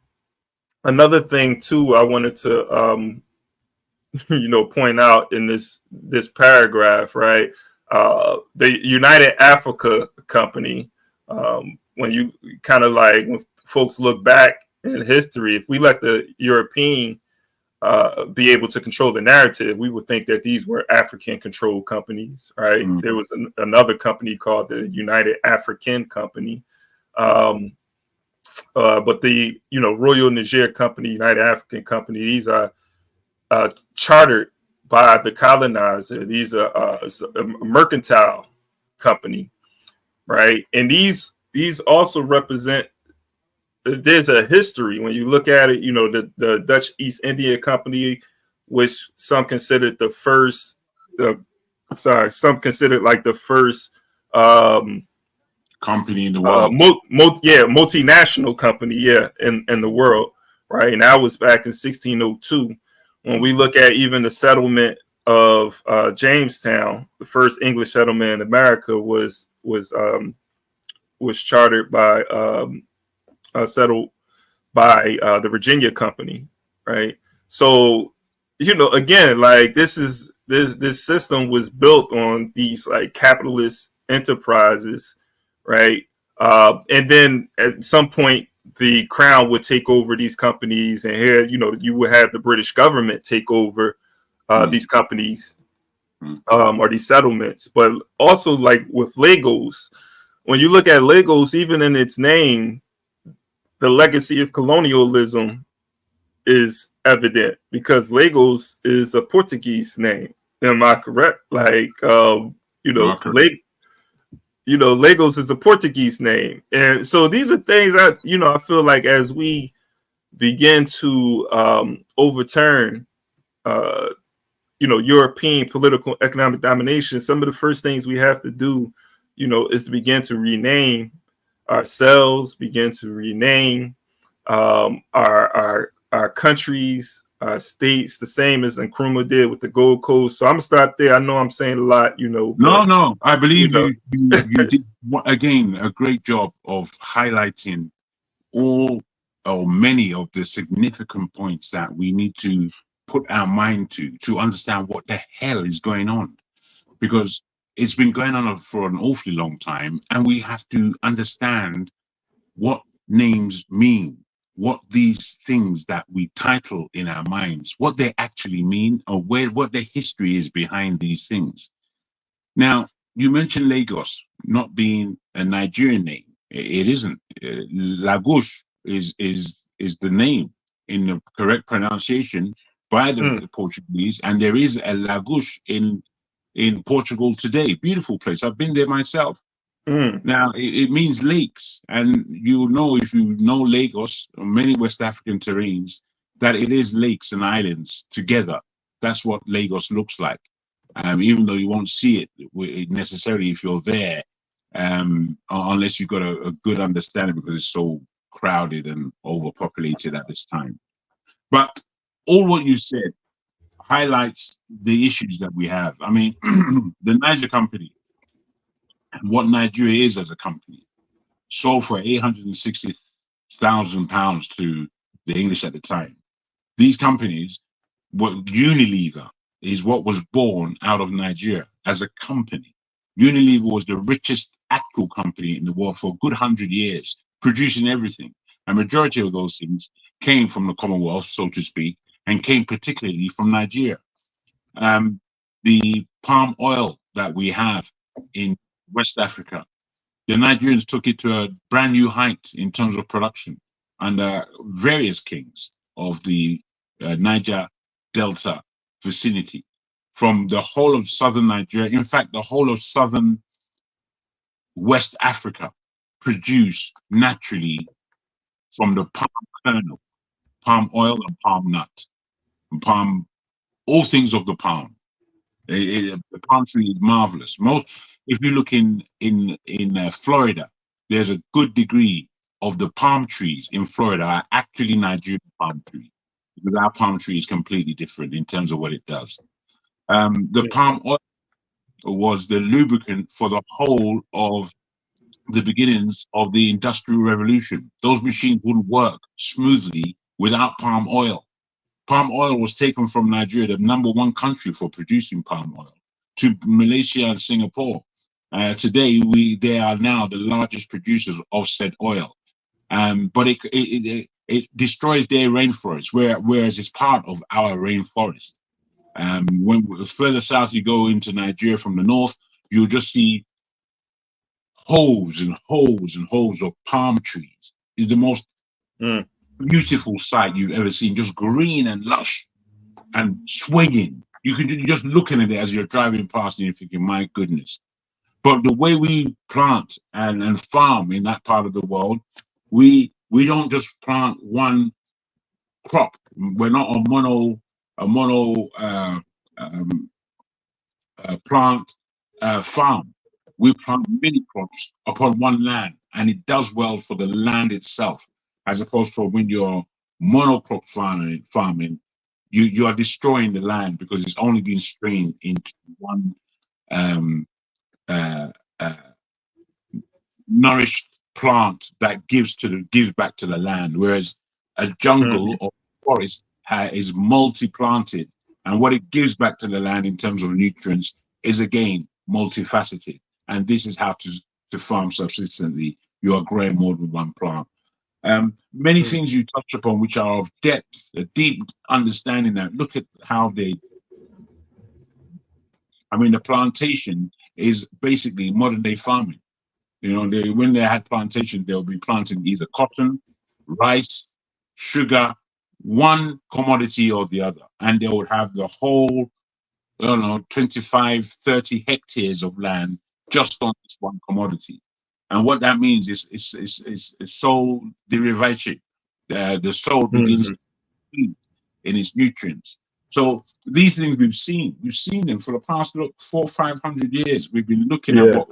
another thing too I wanted to point out in this paragraph, right? The United Africa Company, when you kind of like, when folks look back in history, if we let the European be able to control the narrative, we would think that these were African controlled companies, right? Mm-hmm. There was another company called the United African Company. But the Royal Niger Company, United African Company, these are chartered by the colonizer. These are a mercantile company, right? And these also represent, there's a history when you look at it. The Dutch East India Company, which some considered the first, some considered like the first company in the world. Multinational company, in the world, right? And that was back in 1602. When we look at even the settlement of Jamestown, the first English settlement in America was chartered by settled by the Virginia Company, right? So again, like this system was built on these like capitalist enterprises, right? And then at some point, the crown would take over these companies, and here, you would have the British government take over these companies or these settlements. But also, like with Lagos, when you look at Lagos, even in its name, the legacy of colonialism is evident because Lagos is a Portuguese name. Am I correct? Like, Lagos is a Portuguese name. And so these are things that, I feel like as we begin to overturn, European political economic domination, some of the first things we have to do, is to begin to rename ourselves, begin to rename our countries, states, the same as Nkrumah did with the Gold Coast. So I'm gonna stop there. I know I'm saying a lot, No, I believe you did again a great job of highlighting all or many of the significant points that we need to put our mind to understand what the hell is going on, because it's been going on for an awfully long time, and we have to understand what names mean, what these things that we title in our minds, what they actually mean, or what the history is behind these things. Now, you mentioned Lagos not being a Nigerian name. It isn't. Lagos is the name in the correct pronunciation by the Portuguese, and there is a Lagos in Portugal today. Beautiful place. I've been there myself. Now, it means lakes, and you know, if you know Lagos or many West African terrains, that it is lakes and islands together. That's what Lagos looks like. Even though you won't see it necessarily if you're there, unless you've got a good understanding, because it's so crowded and overpopulated at this time. But all what you said highlights the issues that we have. I mean, the Niger company, what Nigeria is as a company, sold for £860,000 to the English at the time. These companies, what Unilever is what was born out of Nigeria as a company. Unilever was the richest actual company in the world for a good 100 years, producing everything. A majority of those things came from the Commonwealth, so to speak, and came particularly from Nigeria. The palm oil that we have in West Africa, the Nigerians took it to a brand new height in terms of production under various kings of the Niger Delta vicinity, from the whole of southern Nigeria. In fact, the whole of southern West Africa produced naturally from the palm kernel, palm oil and palm nut, and palm, all things of the palm. The palm tree is marvelous. If you look in Florida, there's a good degree of the palm trees in Florida are actually Nigerian palm trees, because our palm tree is completely different in terms of what it does. The palm oil was the lubricant for the whole of the beginnings of the Industrial Revolution. Those machines wouldn't work smoothly without palm oil. Palm oil was taken from Nigeria, the #1 country for producing palm oil, to Malaysia and Singapore. Today, they are now the largest producers of said oil. But it destroys their rainforest, whereas it's part of our rainforest. When further south you go into Nigeria from the north, you'll just see holes and holes and holes of palm trees. It's the most beautiful sight you've ever seen, just green and lush and swinging. You're just looking at it as you're driving past and you're thinking, my goodness. But the way we plant and farm in that part of the world, we don't just plant one crop. We're not a mono plant farm. We plant many crops upon one land, and it does well for the land itself, as opposed to when you're monocrop farming, you are destroying the land because it's only been strained into one nourished plant that gives back to the land, whereas a jungle or forest is multi-planted, and what it gives back to the land in terms of nutrients is again multifaceted. And this is how to farm subsistently. you are growing more than one plant. Many things you touch upon which are of depth, a deep understanding that look at how the plantation is basically modern day farming. You know, when they had plantation, they'll be planting either cotton, rice, sugar, one commodity or the other. And they would have the whole, 25, 30 hectares of land just on this one commodity. And what that means is soil derivation. The soil begins to feed in its nutrients. So these things we've seen them for the past 400-500 years. We've been looking at what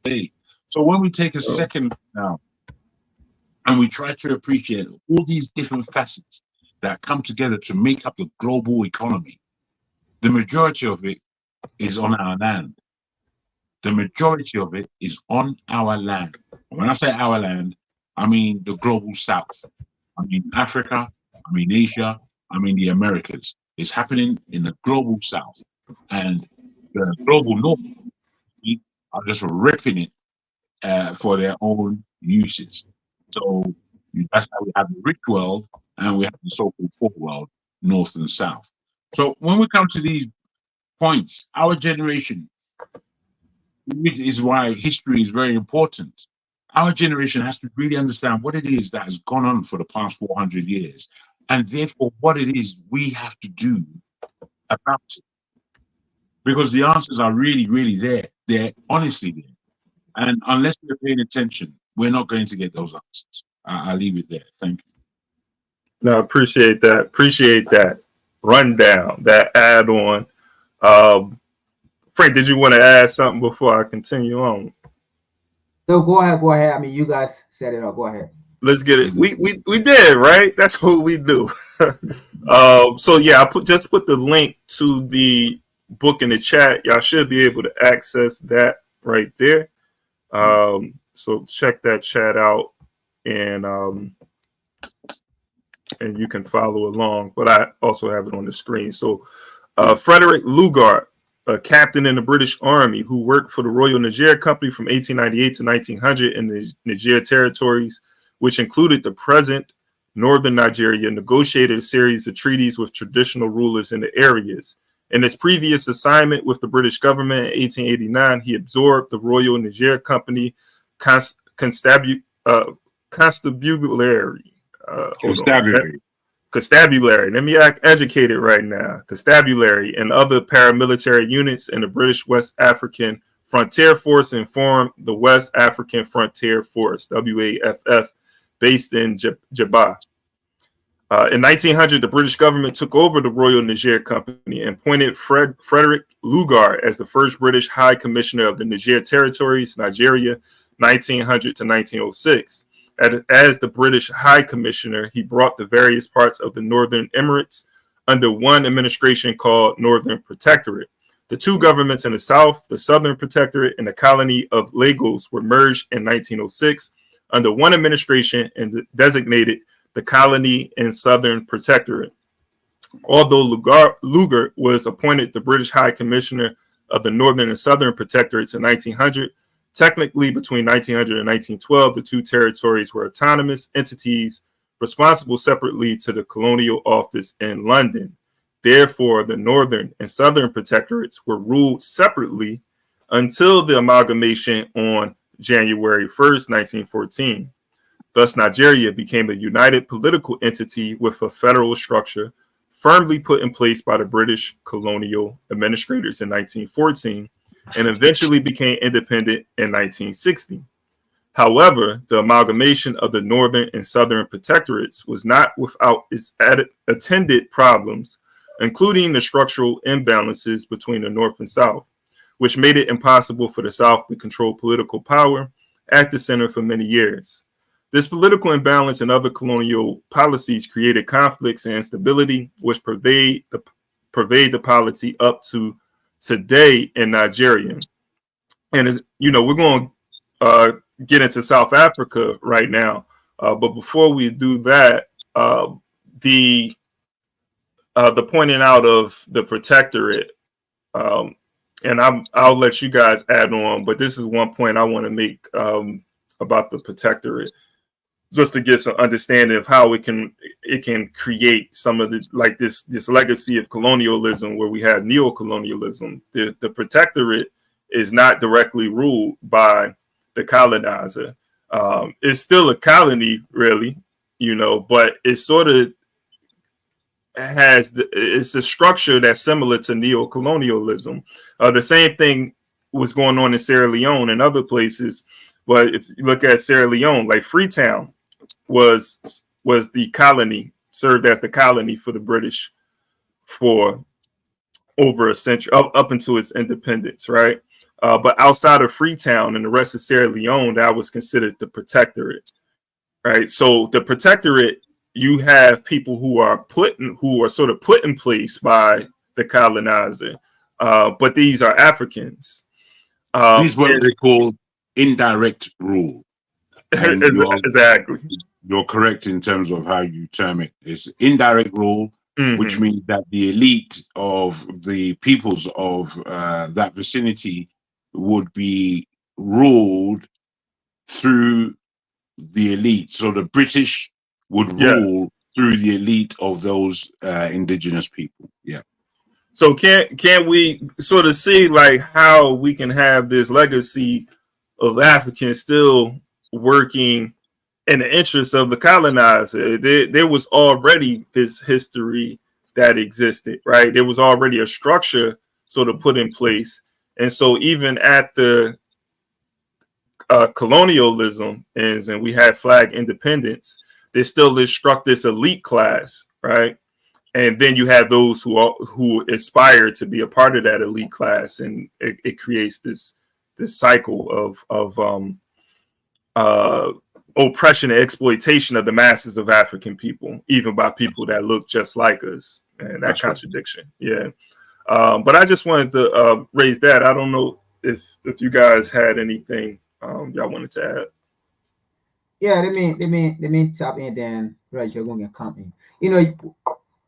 they. So when we take a second now and we try to appreciate all these different facets that come together to make up the global economy, the majority of it is on our land. The majority of it is on our land. When I say our land, I mean the global south. I mean Africa, I mean Asia, I mean the Americas. It's happening in the global south. And the global north are just ripping it for their own uses. So that's how we have the rich world and we have the so-called poor world, north and south. So when we come to these points, our generation, which is why history is very important, our generation has to really understand what it is that has gone on for the past 400 years, and therefore what it is we have to do about it. Because the answers are really, really there. They're honestly there. And unless we're paying attention, we're not going to get those answers. I'll leave it there. Thank you. No, appreciate that. Appreciate that rundown, that add-on. Frank, did you want to add something before I continue on? No, go ahead. Go ahead. I mean, you guys set it up. Go ahead. Let's get it. We did, right? That's what we do. So yeah, I just put the link to the book in the chat. Y'all should be able to access that right there. So check that chat out, and you can follow along. But I also have it on the screen. So Frederick Lugard, a captain in the British Army who worked for the Royal Niger Company from 1898 to 1900 in the Niger territories, which included the present northern Nigeria, negotiated a series of treaties with traditional rulers in the areas. In his previous assignment with the British government in 1889, he absorbed the Royal Niger Company constabulary. Constabulary. Let me act educated right now. Constabulary and other paramilitary units in the British West African Frontier Force and formed the West African Frontier Force, WAFF, based in Jaba. In 1900, the British government took over the Royal Niger Company and appointed Frederick Lugard as the first British High Commissioner of the Niger Territories, Nigeria, 1900 to 1906. As the British High Commissioner, he brought the various parts of the Northern Emirates under one administration called Northern Protectorate. The two governments in the South, the Southern Protectorate and the colony of Lagos, were merged in 1906 under one administration and designated the colony and Southern Protectorate. Although Lugard was appointed the British High Commissioner of the Northern and Southern Protectorates in 1900, technically between 1900 and 1912, the two territories were autonomous entities responsible separately to the Colonial Office in London. Therefore, the Northern and Southern Protectorates were ruled separately until the amalgamation on January 1st, 1914. Thus, Nigeria became a united political entity with a federal structure firmly put in place by the British colonial administrators in 1914 and eventually became independent in 1960. However, the amalgamation of the Northern and Southern Protectorates was not without its attendant problems, including the structural imbalances between the North and South, which made it impossible for the South to control political power at the center for many years. This political imbalance and other colonial policies created conflicts and instability, which pervade the polity up to today in Nigeria. And as you know, we're going to get into South Africa right now, but before we do that, the pointing out of the protectorate, and I'll let you guys add on, but this is one point I want to make about the protectorate, just to get some understanding of how it can create some of the, like this legacy of colonialism where we have neocolonialism. The protectorate is not directly ruled by the colonizer. It's still a colony, really, but it sort of has it's a structure that's similar to neocolonialism. The same thing was going on in Sierra Leone and other places, but if you look at Sierra Leone, like Freetown was the colony, served as the colony for the British for over a century, up until its independence, right? But outside of Freetown and the rest of Sierra Leone, that was considered the protectorate, right? So the protectorate, you have people who are sort of put in place by the colonizer, but these are Africans. These what they call indirect rule. Exactly. You're correct in terms of how you term it. It's indirect rule, which means that the elite of the peoples of that vicinity would be ruled through the elite. So the British would rule through the elite of those indigenous people. Yeah. So can we sort of see like how we can have this legacy of Africans still working in the interest of the colonizer? There was already this history that existed, right? There was already a structure sort of put in place. And so even at the colonialism ends and we had flag independence, there's still this elite class, right? And then you have those who aspire to be a part of that elite class, and it creates this cycle of oppression and exploitation of the masses of African people, even by people that look just like us, and that contradiction. Yeah. But I just wanted to raise that. I don't know if you guys had anything y'all wanted to add. Yeah, let me tap in then. Right, you're going to come in.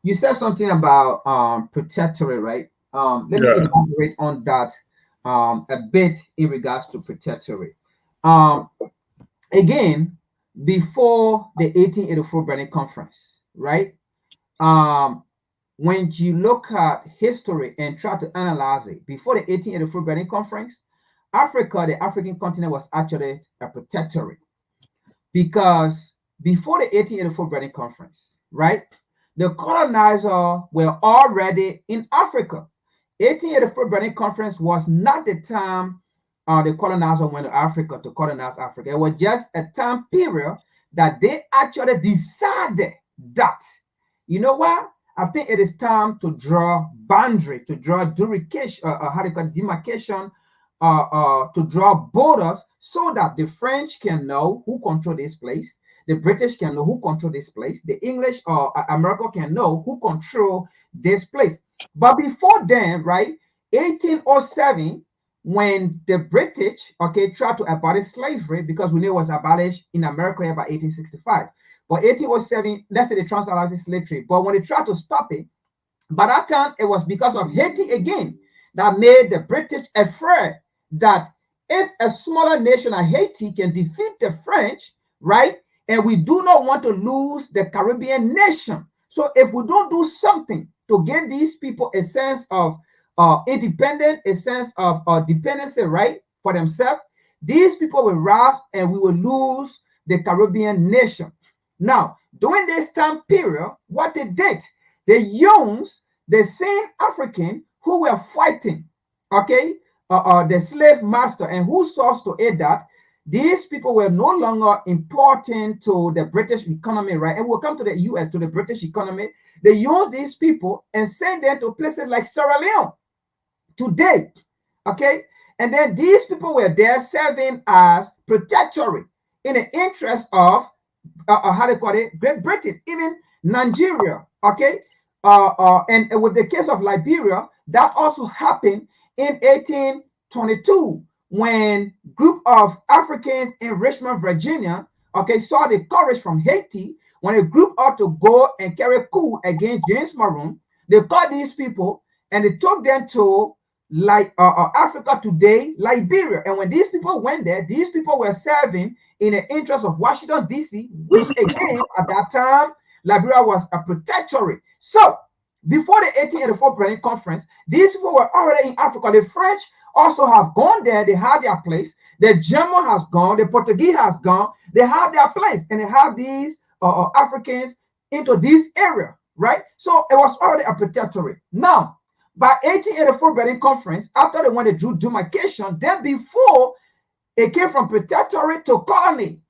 You said something about protectorate, right? Let me elaborate on that a bit in regards to protectorate. Again, before the 1884 Berlin Conference, right? When you look at history and try to analyze it, before the 1884 Berlin Conference, Africa, the African continent, was actually a protectorate. Because before the 1884 Berlin Conference, right, the colonizer were already in Africa. 1884 Berlin Conference was not the time the colonizer went to Africa to colonize Africa. It was just a time period that they actually decided that, you know what? I think it is time to draw boundary, to draw demarcation, to draw borders, so that the French can know who control this place, the British can know who control this place, the English or America can know who control this place. But before then, right, 1807, when the British, tried to abolish slavery, because we knew it was abolished in America by 1865. But 1807, that's the transatlantic slave trade. But when they tried to stop it, by that time, it was because of Haiti again that made the British afraid that if a smaller nation like Haiti can defeat the French, right, and we do not want to lose the Caribbean nation. So if we don't do something to give these people a sense of independence, a sense of dependency, right, for themselves, these people will rise and we will lose the Caribbean nation. Now, during this time period, what they did, they used the same African who were fighting, the slave master, and who sought to aid that. These people were no longer important to the British economy, right? And we'll come to the US, to the British economy. They used these people and sent them to places like Sierra Leone today, And then these people were there serving as protectorate in the interest of, Great Britain, even Nigeria, and with the case of Liberia, that also happened in 1822, when group of Africans in Richmond, Virginia, saw the courage from Haiti, when a group ought to go and carry coup against James Maroon. They caught these people and they took them to Africa today, Liberia. And when these people went there, these people were serving in the interest of Washington, D.C., which again, at that time, Liberia was a protectorate. So, before the 1884 Berlin Conference, these people were already in Africa. The French also have gone there. They had their place. The German has gone. The Portuguese has gone. They have their place. And they have these Africans into this area, right? So it was already a protectorate. Now, by 1884 Berlin Conference, after they went to demarcation, then before it came from protectorate to colony.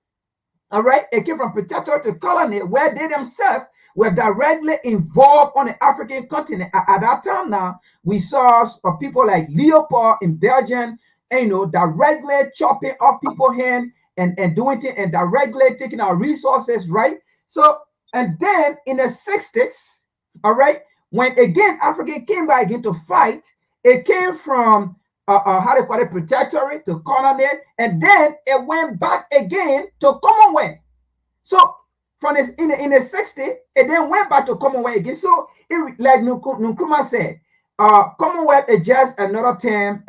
All right, it came from protectorate to colony, where they themselves were directly involved on the African continent. At that time now, we saw people like Leopold in Belgium, and, directly chopping off people's hand and doing it and directly taking our resources, right? So, and then in the 60s, all right, when again Africa came back again to fight, it came from how they call it, protectorate to colony, and then it went back again to Commonwealth. So from this in the 60s, it then went back to Commonwealth again. So like Nkrumah said, Commonwealth is just another term,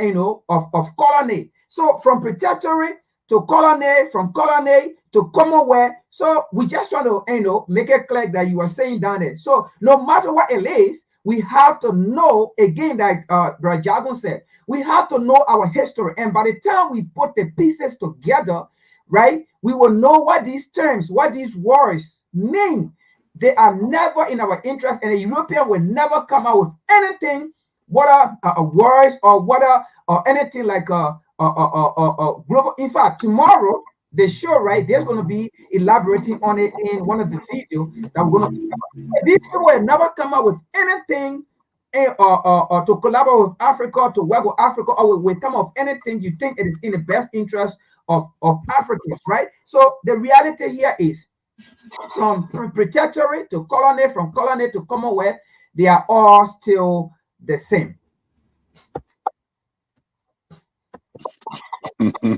of colony. So from protectorate to colony, from colony to Commonwealth. So we just trying to make it clear that you are saying down there. So no matter what it is, we have to know, again, like Brother Jagon said, we have to know our history. And by the time we put the pieces together, right, we will know what these terms, what these words mean. They are never in our interest, and the European will never come out with anything, whether words or whether or anything like a global. In fact, tomorrow, the show, right, there's going to be elaborating on it in one of the videos that we're going to talk about. These people will never come out with anything or to collaborate with Africa, to work with Africa, or will come up with anything you think it is in the best interest of Africans, right? So the reality here is, from protectorate to colony, from colony to Commonwealth, they are all still the same.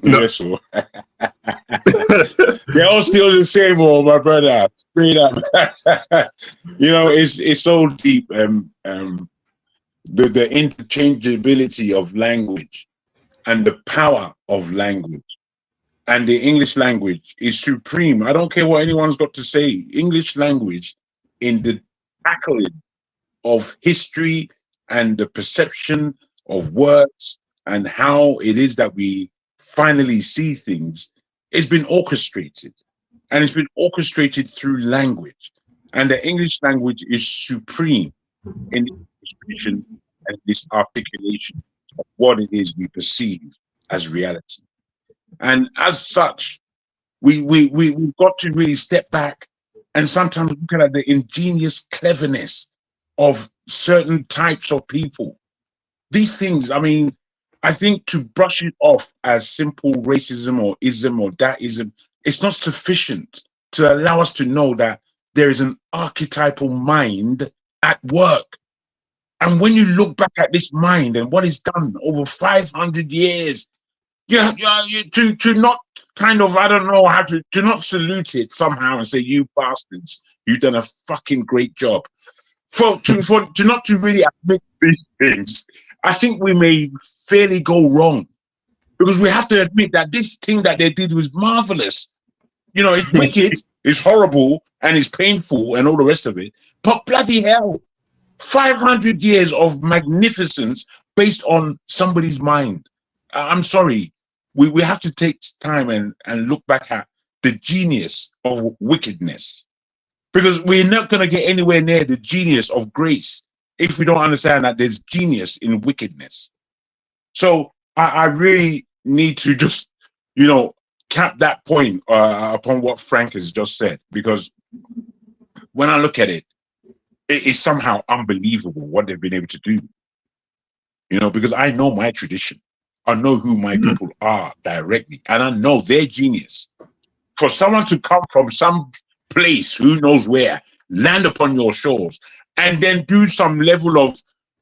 Yes, they're all still the same, my brother. Straight up. It's so deep. The interchangeability of language and the power of language, and the English language is supreme. I don't care what anyone's got to say. English language, in the tackling of history and the perception of words and how it is that we finally see things, it's been orchestrated, and it's been orchestrated through language. And the English language is supreme in the expression and this articulation of what it is we perceive as reality. And as such, we've got to really step back and sometimes look at the ingenious cleverness of certain types of people. These things, I think to brush it off as simple racism or ism or that-ism, it's not sufficient to allow us to know that there is an archetypal mind at work. And when you look back at this mind and what is done over 500 years, to not kind of, I don't know how to not salute it somehow and say, you bastards, you've done a fucking great job. To not to really admit these things, I think we may fairly go wrong, because we have to admit that this thing that they did was marvelous. It's wicked, it's horrible, and it's painful, and all the rest of it. But bloody hell, 500 years of magnificence based on somebody's mind. I'm sorry, we have to take time and look back at the genius of wickedness, because we're not going to get anywhere near the genius of grace if we don't understand that there's genius in wickedness. So I really need to just, cap that point upon what Frank has just said, because when I look at it, it is somehow unbelievable what they've been able to do. Because I know my tradition. I know who my people are directly, and I know their genius. For someone to come from some place, who knows where, land upon your shores, and then do some level of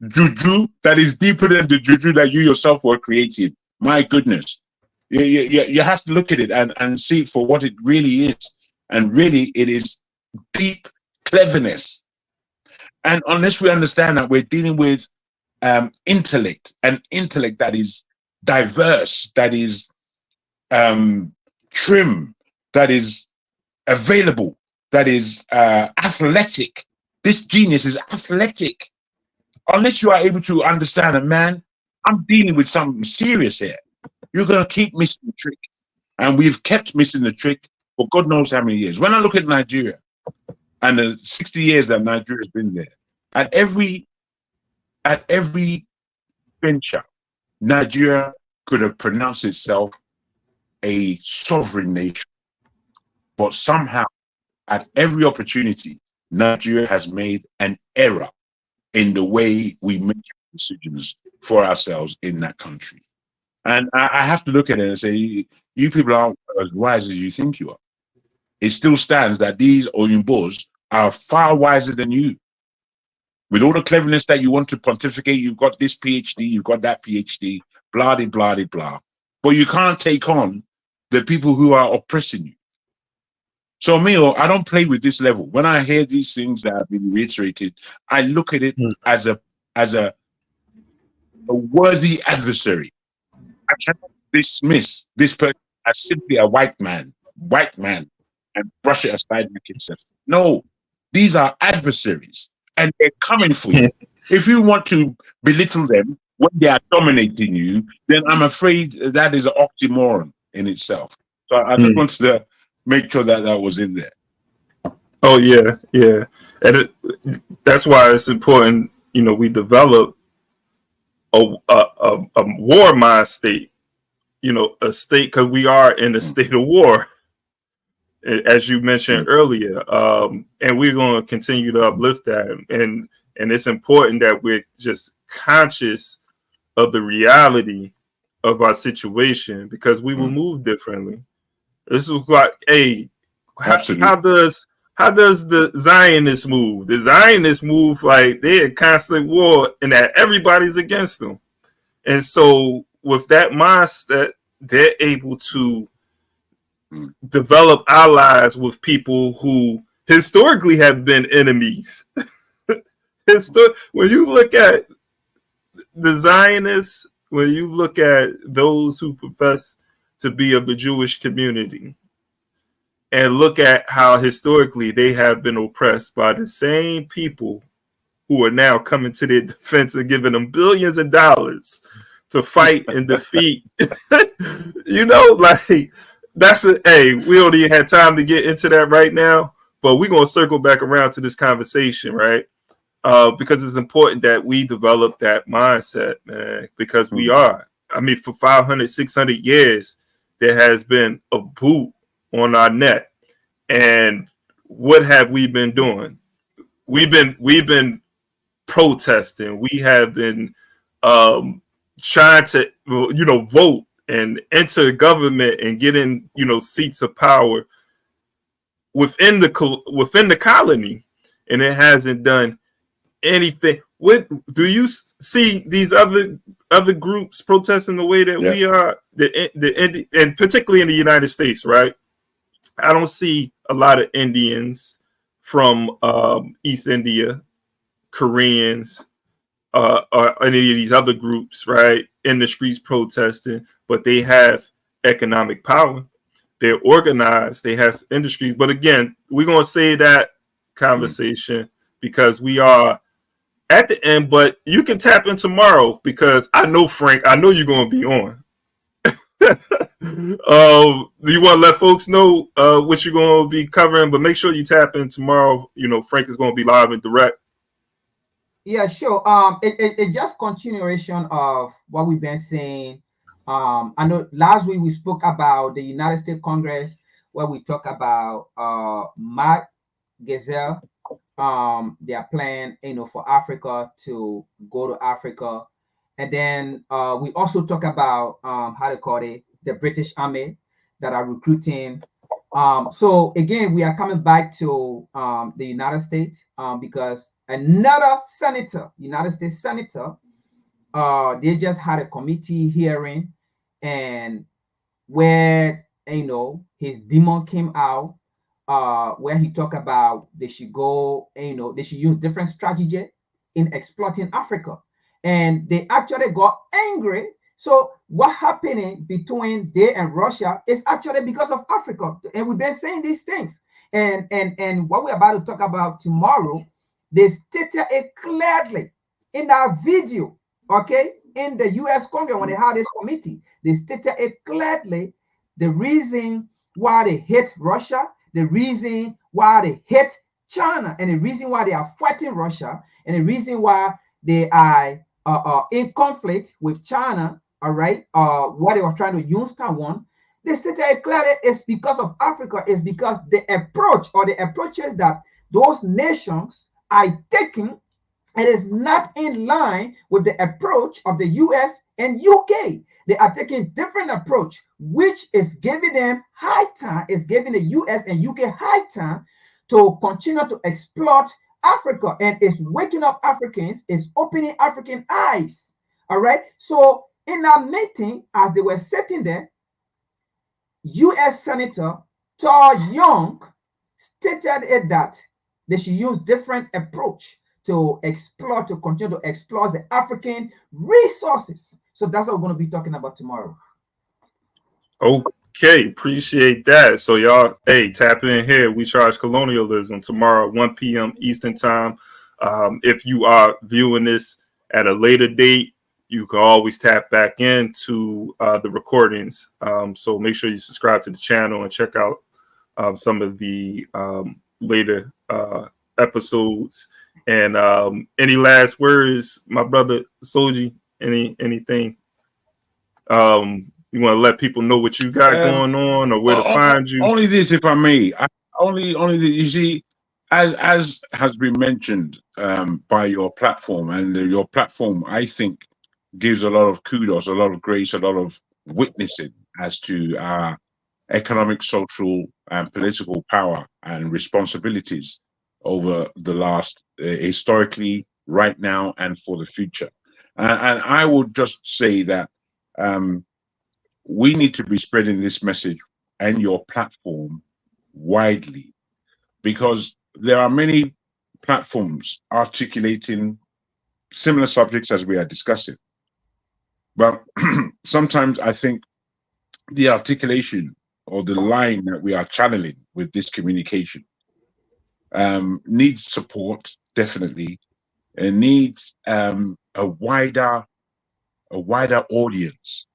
juju that is deeper than the juju that you yourself were creating. My goodness. You have to look at it and see it for what it really is. And really, it is deep cleverness. And unless we understand that we're dealing with intellect, an intellect that is diverse, that is trim, that is available, that is athletic. This genius is athletic. Unless you are able to understand a man, I'm dealing with something serious here. You're going to keep missing the trick. And we've kept missing the trick for God knows how many years. When I look at Nigeria and the 60 years that Nigeria has been there, at every venture, Nigeria could have pronounced itself a sovereign nation. But somehow, at every opportunity, Nigeria has made an error in the way we make decisions for ourselves in that country. And I have to look at it and say, you people aren't as wise as you think you are. It still stands that these Oyimbos are far wiser than you. With all the cleverness that you want to pontificate, you've got this PhD, you've got that PhD, blah, de, blah, de, blah. But you can't take on the people who are oppressing you. So me, I don't play with this level. When I hear these things that have been reiterated, I look at it as a worthy adversary. I cannot dismiss this person as simply a white man, and brush it aside like it's no. These are adversaries, and they're coming for you. If you want to belittle them when they are dominating you, then I'm afraid that is an oxymoron in itself. So I just wanted to make sure that that was in there. Oh yeah, yeah, and that's why it's important. You know, we develop a war mind state. You know, a state, because we are in a state of war, as you mentioned earlier, and we're going to continue to uplift that. And it's important that we're just conscious of the reality of our situation, because we will move differently. This is like, hey, how does the Zionists move? The Zionists move like they're in constant war and that everybody's against them. And so with that mindset, they're able to develop allies with people who historically have been enemies. When you look at the Zionists, when you look at those who profess to be of the Jewish community, and look at how historically they have been oppressed by the same people who are now coming to their defense and giving them billions of dollars to fight and defeat. You know, like, that's hey, we don't even have time to get into that right now, but we're going to circle back around to this conversation, right? Because it's important that we develop that mindset, man, because we are. I mean, for 500, 600 years, there has been a boot on our neck. And what have we been doing? We've been protesting. We have been trying to, you know, vote and enter government and get in, you know, seats of power within the colony, and it hasn't done anything. What do you see these other groups protesting the way that we are, and particularly in the United States, right? I don't see a lot of Indians from East India, Koreans, or any of these other groups, right, in the streets protesting, but they have economic power. They're organized. They have industries. But again, we're going to say that conversation because we are at the end, but you can tap in tomorrow because I know, Frank, I know you're going to be on. Do you want to let folks know what you're going to be covering? But make sure you tap in tomorrow. You know, Frank is going to be live and direct. Yeah, sure. It just continuation of what we've been saying. I know last week we spoke about the United States Congress, where we talk about Mark Gazelle, their plan, you know, for Africa to go to Africa. And then we also talk about how to call it, the British Army that are recruiting. So again, we are coming back to the United States because another senator, United States senator, they just had a committee hearing, and where, you know, his demon came out, where he talked about they should go, you know, they should use different strategy in exploiting Africa. And they actually got angry, So what happening between they and Russia is actually because of Africa. And we've been saying these things. And what we're about to talk about tomorrow, they stated it clearly in our video, okay, in the US Congress when they had this committee. They stated it clearly, the reason why they hate Russia, the reason why they hate China, and the reason why they are fighting Russia, and the reason why they are in conflict with China, all right, what they were trying to use Taiwan. They stated clearly it's because of Africa, it's because the approach or the approaches that those nations are taking, it is not in line with the approach of the US and UK. They are taking different approach, which is giving them high time, is giving the US and UK high time to continue to exploit Africa, and it's waking up Africans, it's opening African eyes. All right. So in our meeting, as they were sitting there, US Senator Todd Young stated it that they should use different approach to explore, to continue to explore the African resources. So that's what we're going to be talking about tomorrow. Okay, appreciate that. So y'all, hey, tap in here. We Charge Colonialism tomorrow, 1 p.m. Eastern time. If you are viewing this at a later date, you can always tap back into the recordings. So make sure you subscribe to the channel and check out some of the later episodes. And any last words, my brother Soji? Anything? You want to let people know what you got going on or where to find you? Only this, if I may. Only this. You see, as has been mentioned by your platform, and your platform, I think, gives a lot of kudos, a lot of grace, a lot of witnessing as to our economic, social, and political power and responsibilities over the last, historically, right now, and for the future. And I would just say that we need to be spreading this message and your platform widely, because there are many platforms articulating similar subjects as we are discussing. But sometimes I think the articulation or the line that we are channeling with this communication needs support, definitely. It needs a wider audience,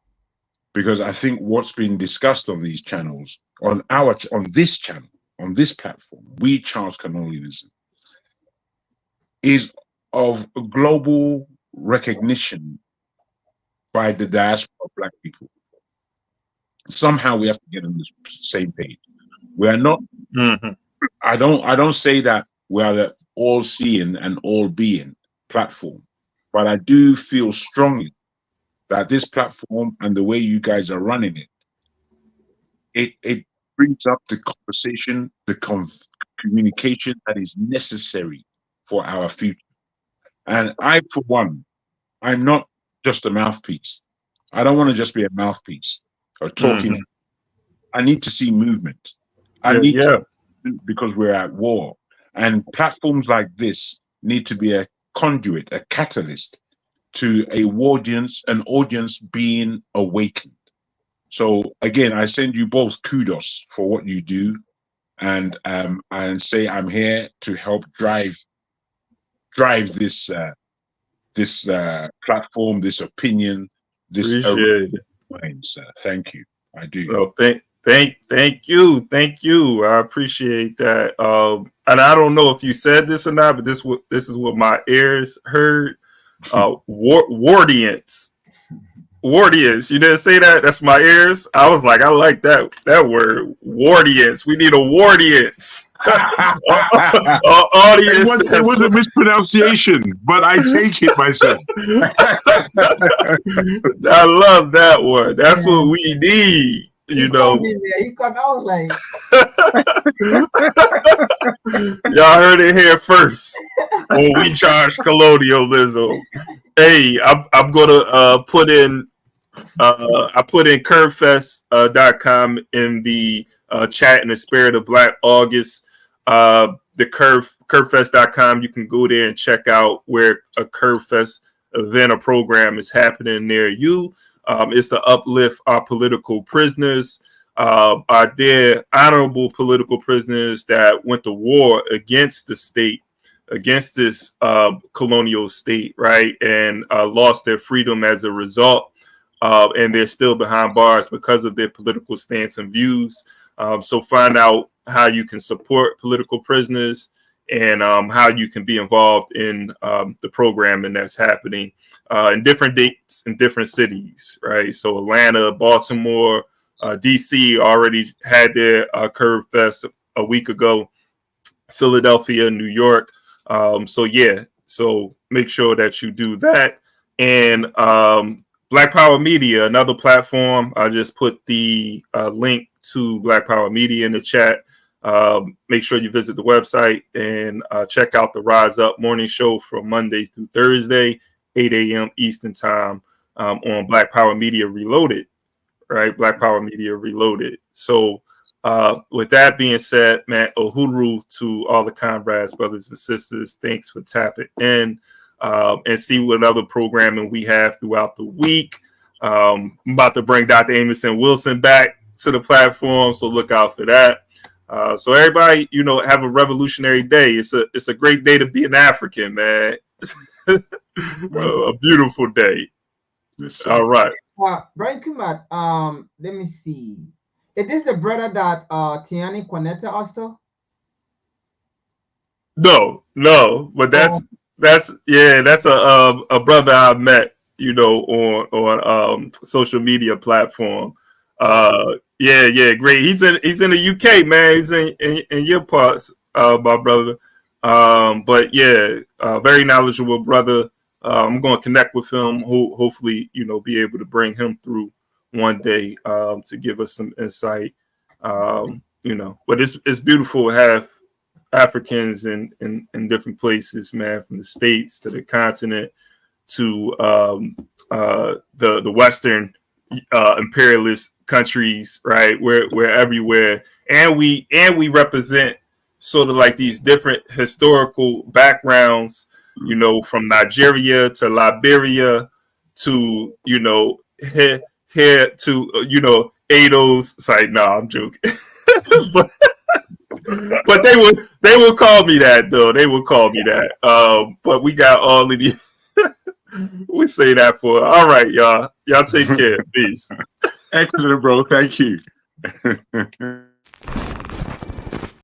because I think what's been discussed on these channels, on this channel, on this platform, We Charge Colonialism, is of global recognition by the diaspora of Black people. Somehow we have to get on the same page. We are not. I don't say that we are the all-seeing and all-being platform, but I do feel strongly that this platform and the way you guys are running it brings up the conversation, the communication that is necessary for our future. And I, for one, I'm not just a mouthpiece. I don't want to just be a mouthpiece or talking. I need to see movement. I need to, because we're at war. And platforms like this need to be a conduit, a catalyst to an audience being awakened. So again, I send you both kudos for what you do, and say I'm here to help drive this platform, this opinion, this. Appreciate it. Sir. Thank you. I do. Well, thank you. I appreciate that. And I don't know if you said this or not, but this is what my ears heard. Wardiance. You didn't say that? That's my ears. I was like, I like that word. Wardiance. We need a wardiance. Audience. It was a mispronunciation, but I take it myself. I love that one. That's what we need. You know, like y'all heard it here first. When We Charge Colonialism. Hey, I'm gonna put in I put in curvefest.com in the chat in the spirit of Black August. The curvefest.com, you can go there and check out where a Curvefest event or program is happening near you. is to uplift our political prisoners. Are there honorable political prisoners that went to war against the state, against this colonial state, right, and lost their freedom as a result, and they're still behind bars because of their political stance and views. So find out how you can support political prisoners and how you can be involved in the programming that's happening in different dates in different cities, right? So Atlanta, Baltimore, DC already had their Curve Fest a week ago, Philadelphia, New York. So yeah, so make sure that you do that. And Black Power Media, another platform. I just put the link to Black Power Media in the chat. Make sure you visit the website and check out the Rise Up morning show from Monday through Thursday, 8 a.m. Eastern time on Black Power Media Reloaded, right? Black Power Media Reloaded. So with that being said, man, uhuru to all the comrades, brothers and sisters. Thanks for tapping in and see what other programming we have throughout the week. I'm about to bring Dr. Amerson Wilson back to the platform, so look out for that. So everybody, have a revolutionary day. It's a great day to be an African, man. A beautiful day. Yes, all right. Brian Kumat, let me see. Is this the brother that Tiani Quaneta also? No, but that's a brother I met, on social media platform. Yeah, great. He's in the UK, man. He's in your parts, my brother. But yeah, very knowledgeable brother. I'm going to connect with him. Hopefully, be able to bring him through one day to give us some insight. But it's beautiful to have Africans in different places, man, from the States to the continent to the Western imperialist countries, right? We're everywhere, and we represent sort of like these different historical backgrounds, from Nigeria to Liberia to here to Ados. Sorry, no, I'm joking. but they will call me that though. They will call me that. But we got all of these. We say that for all right, y'all. Y'all take care. Peace. Excellent, bro. Thank you.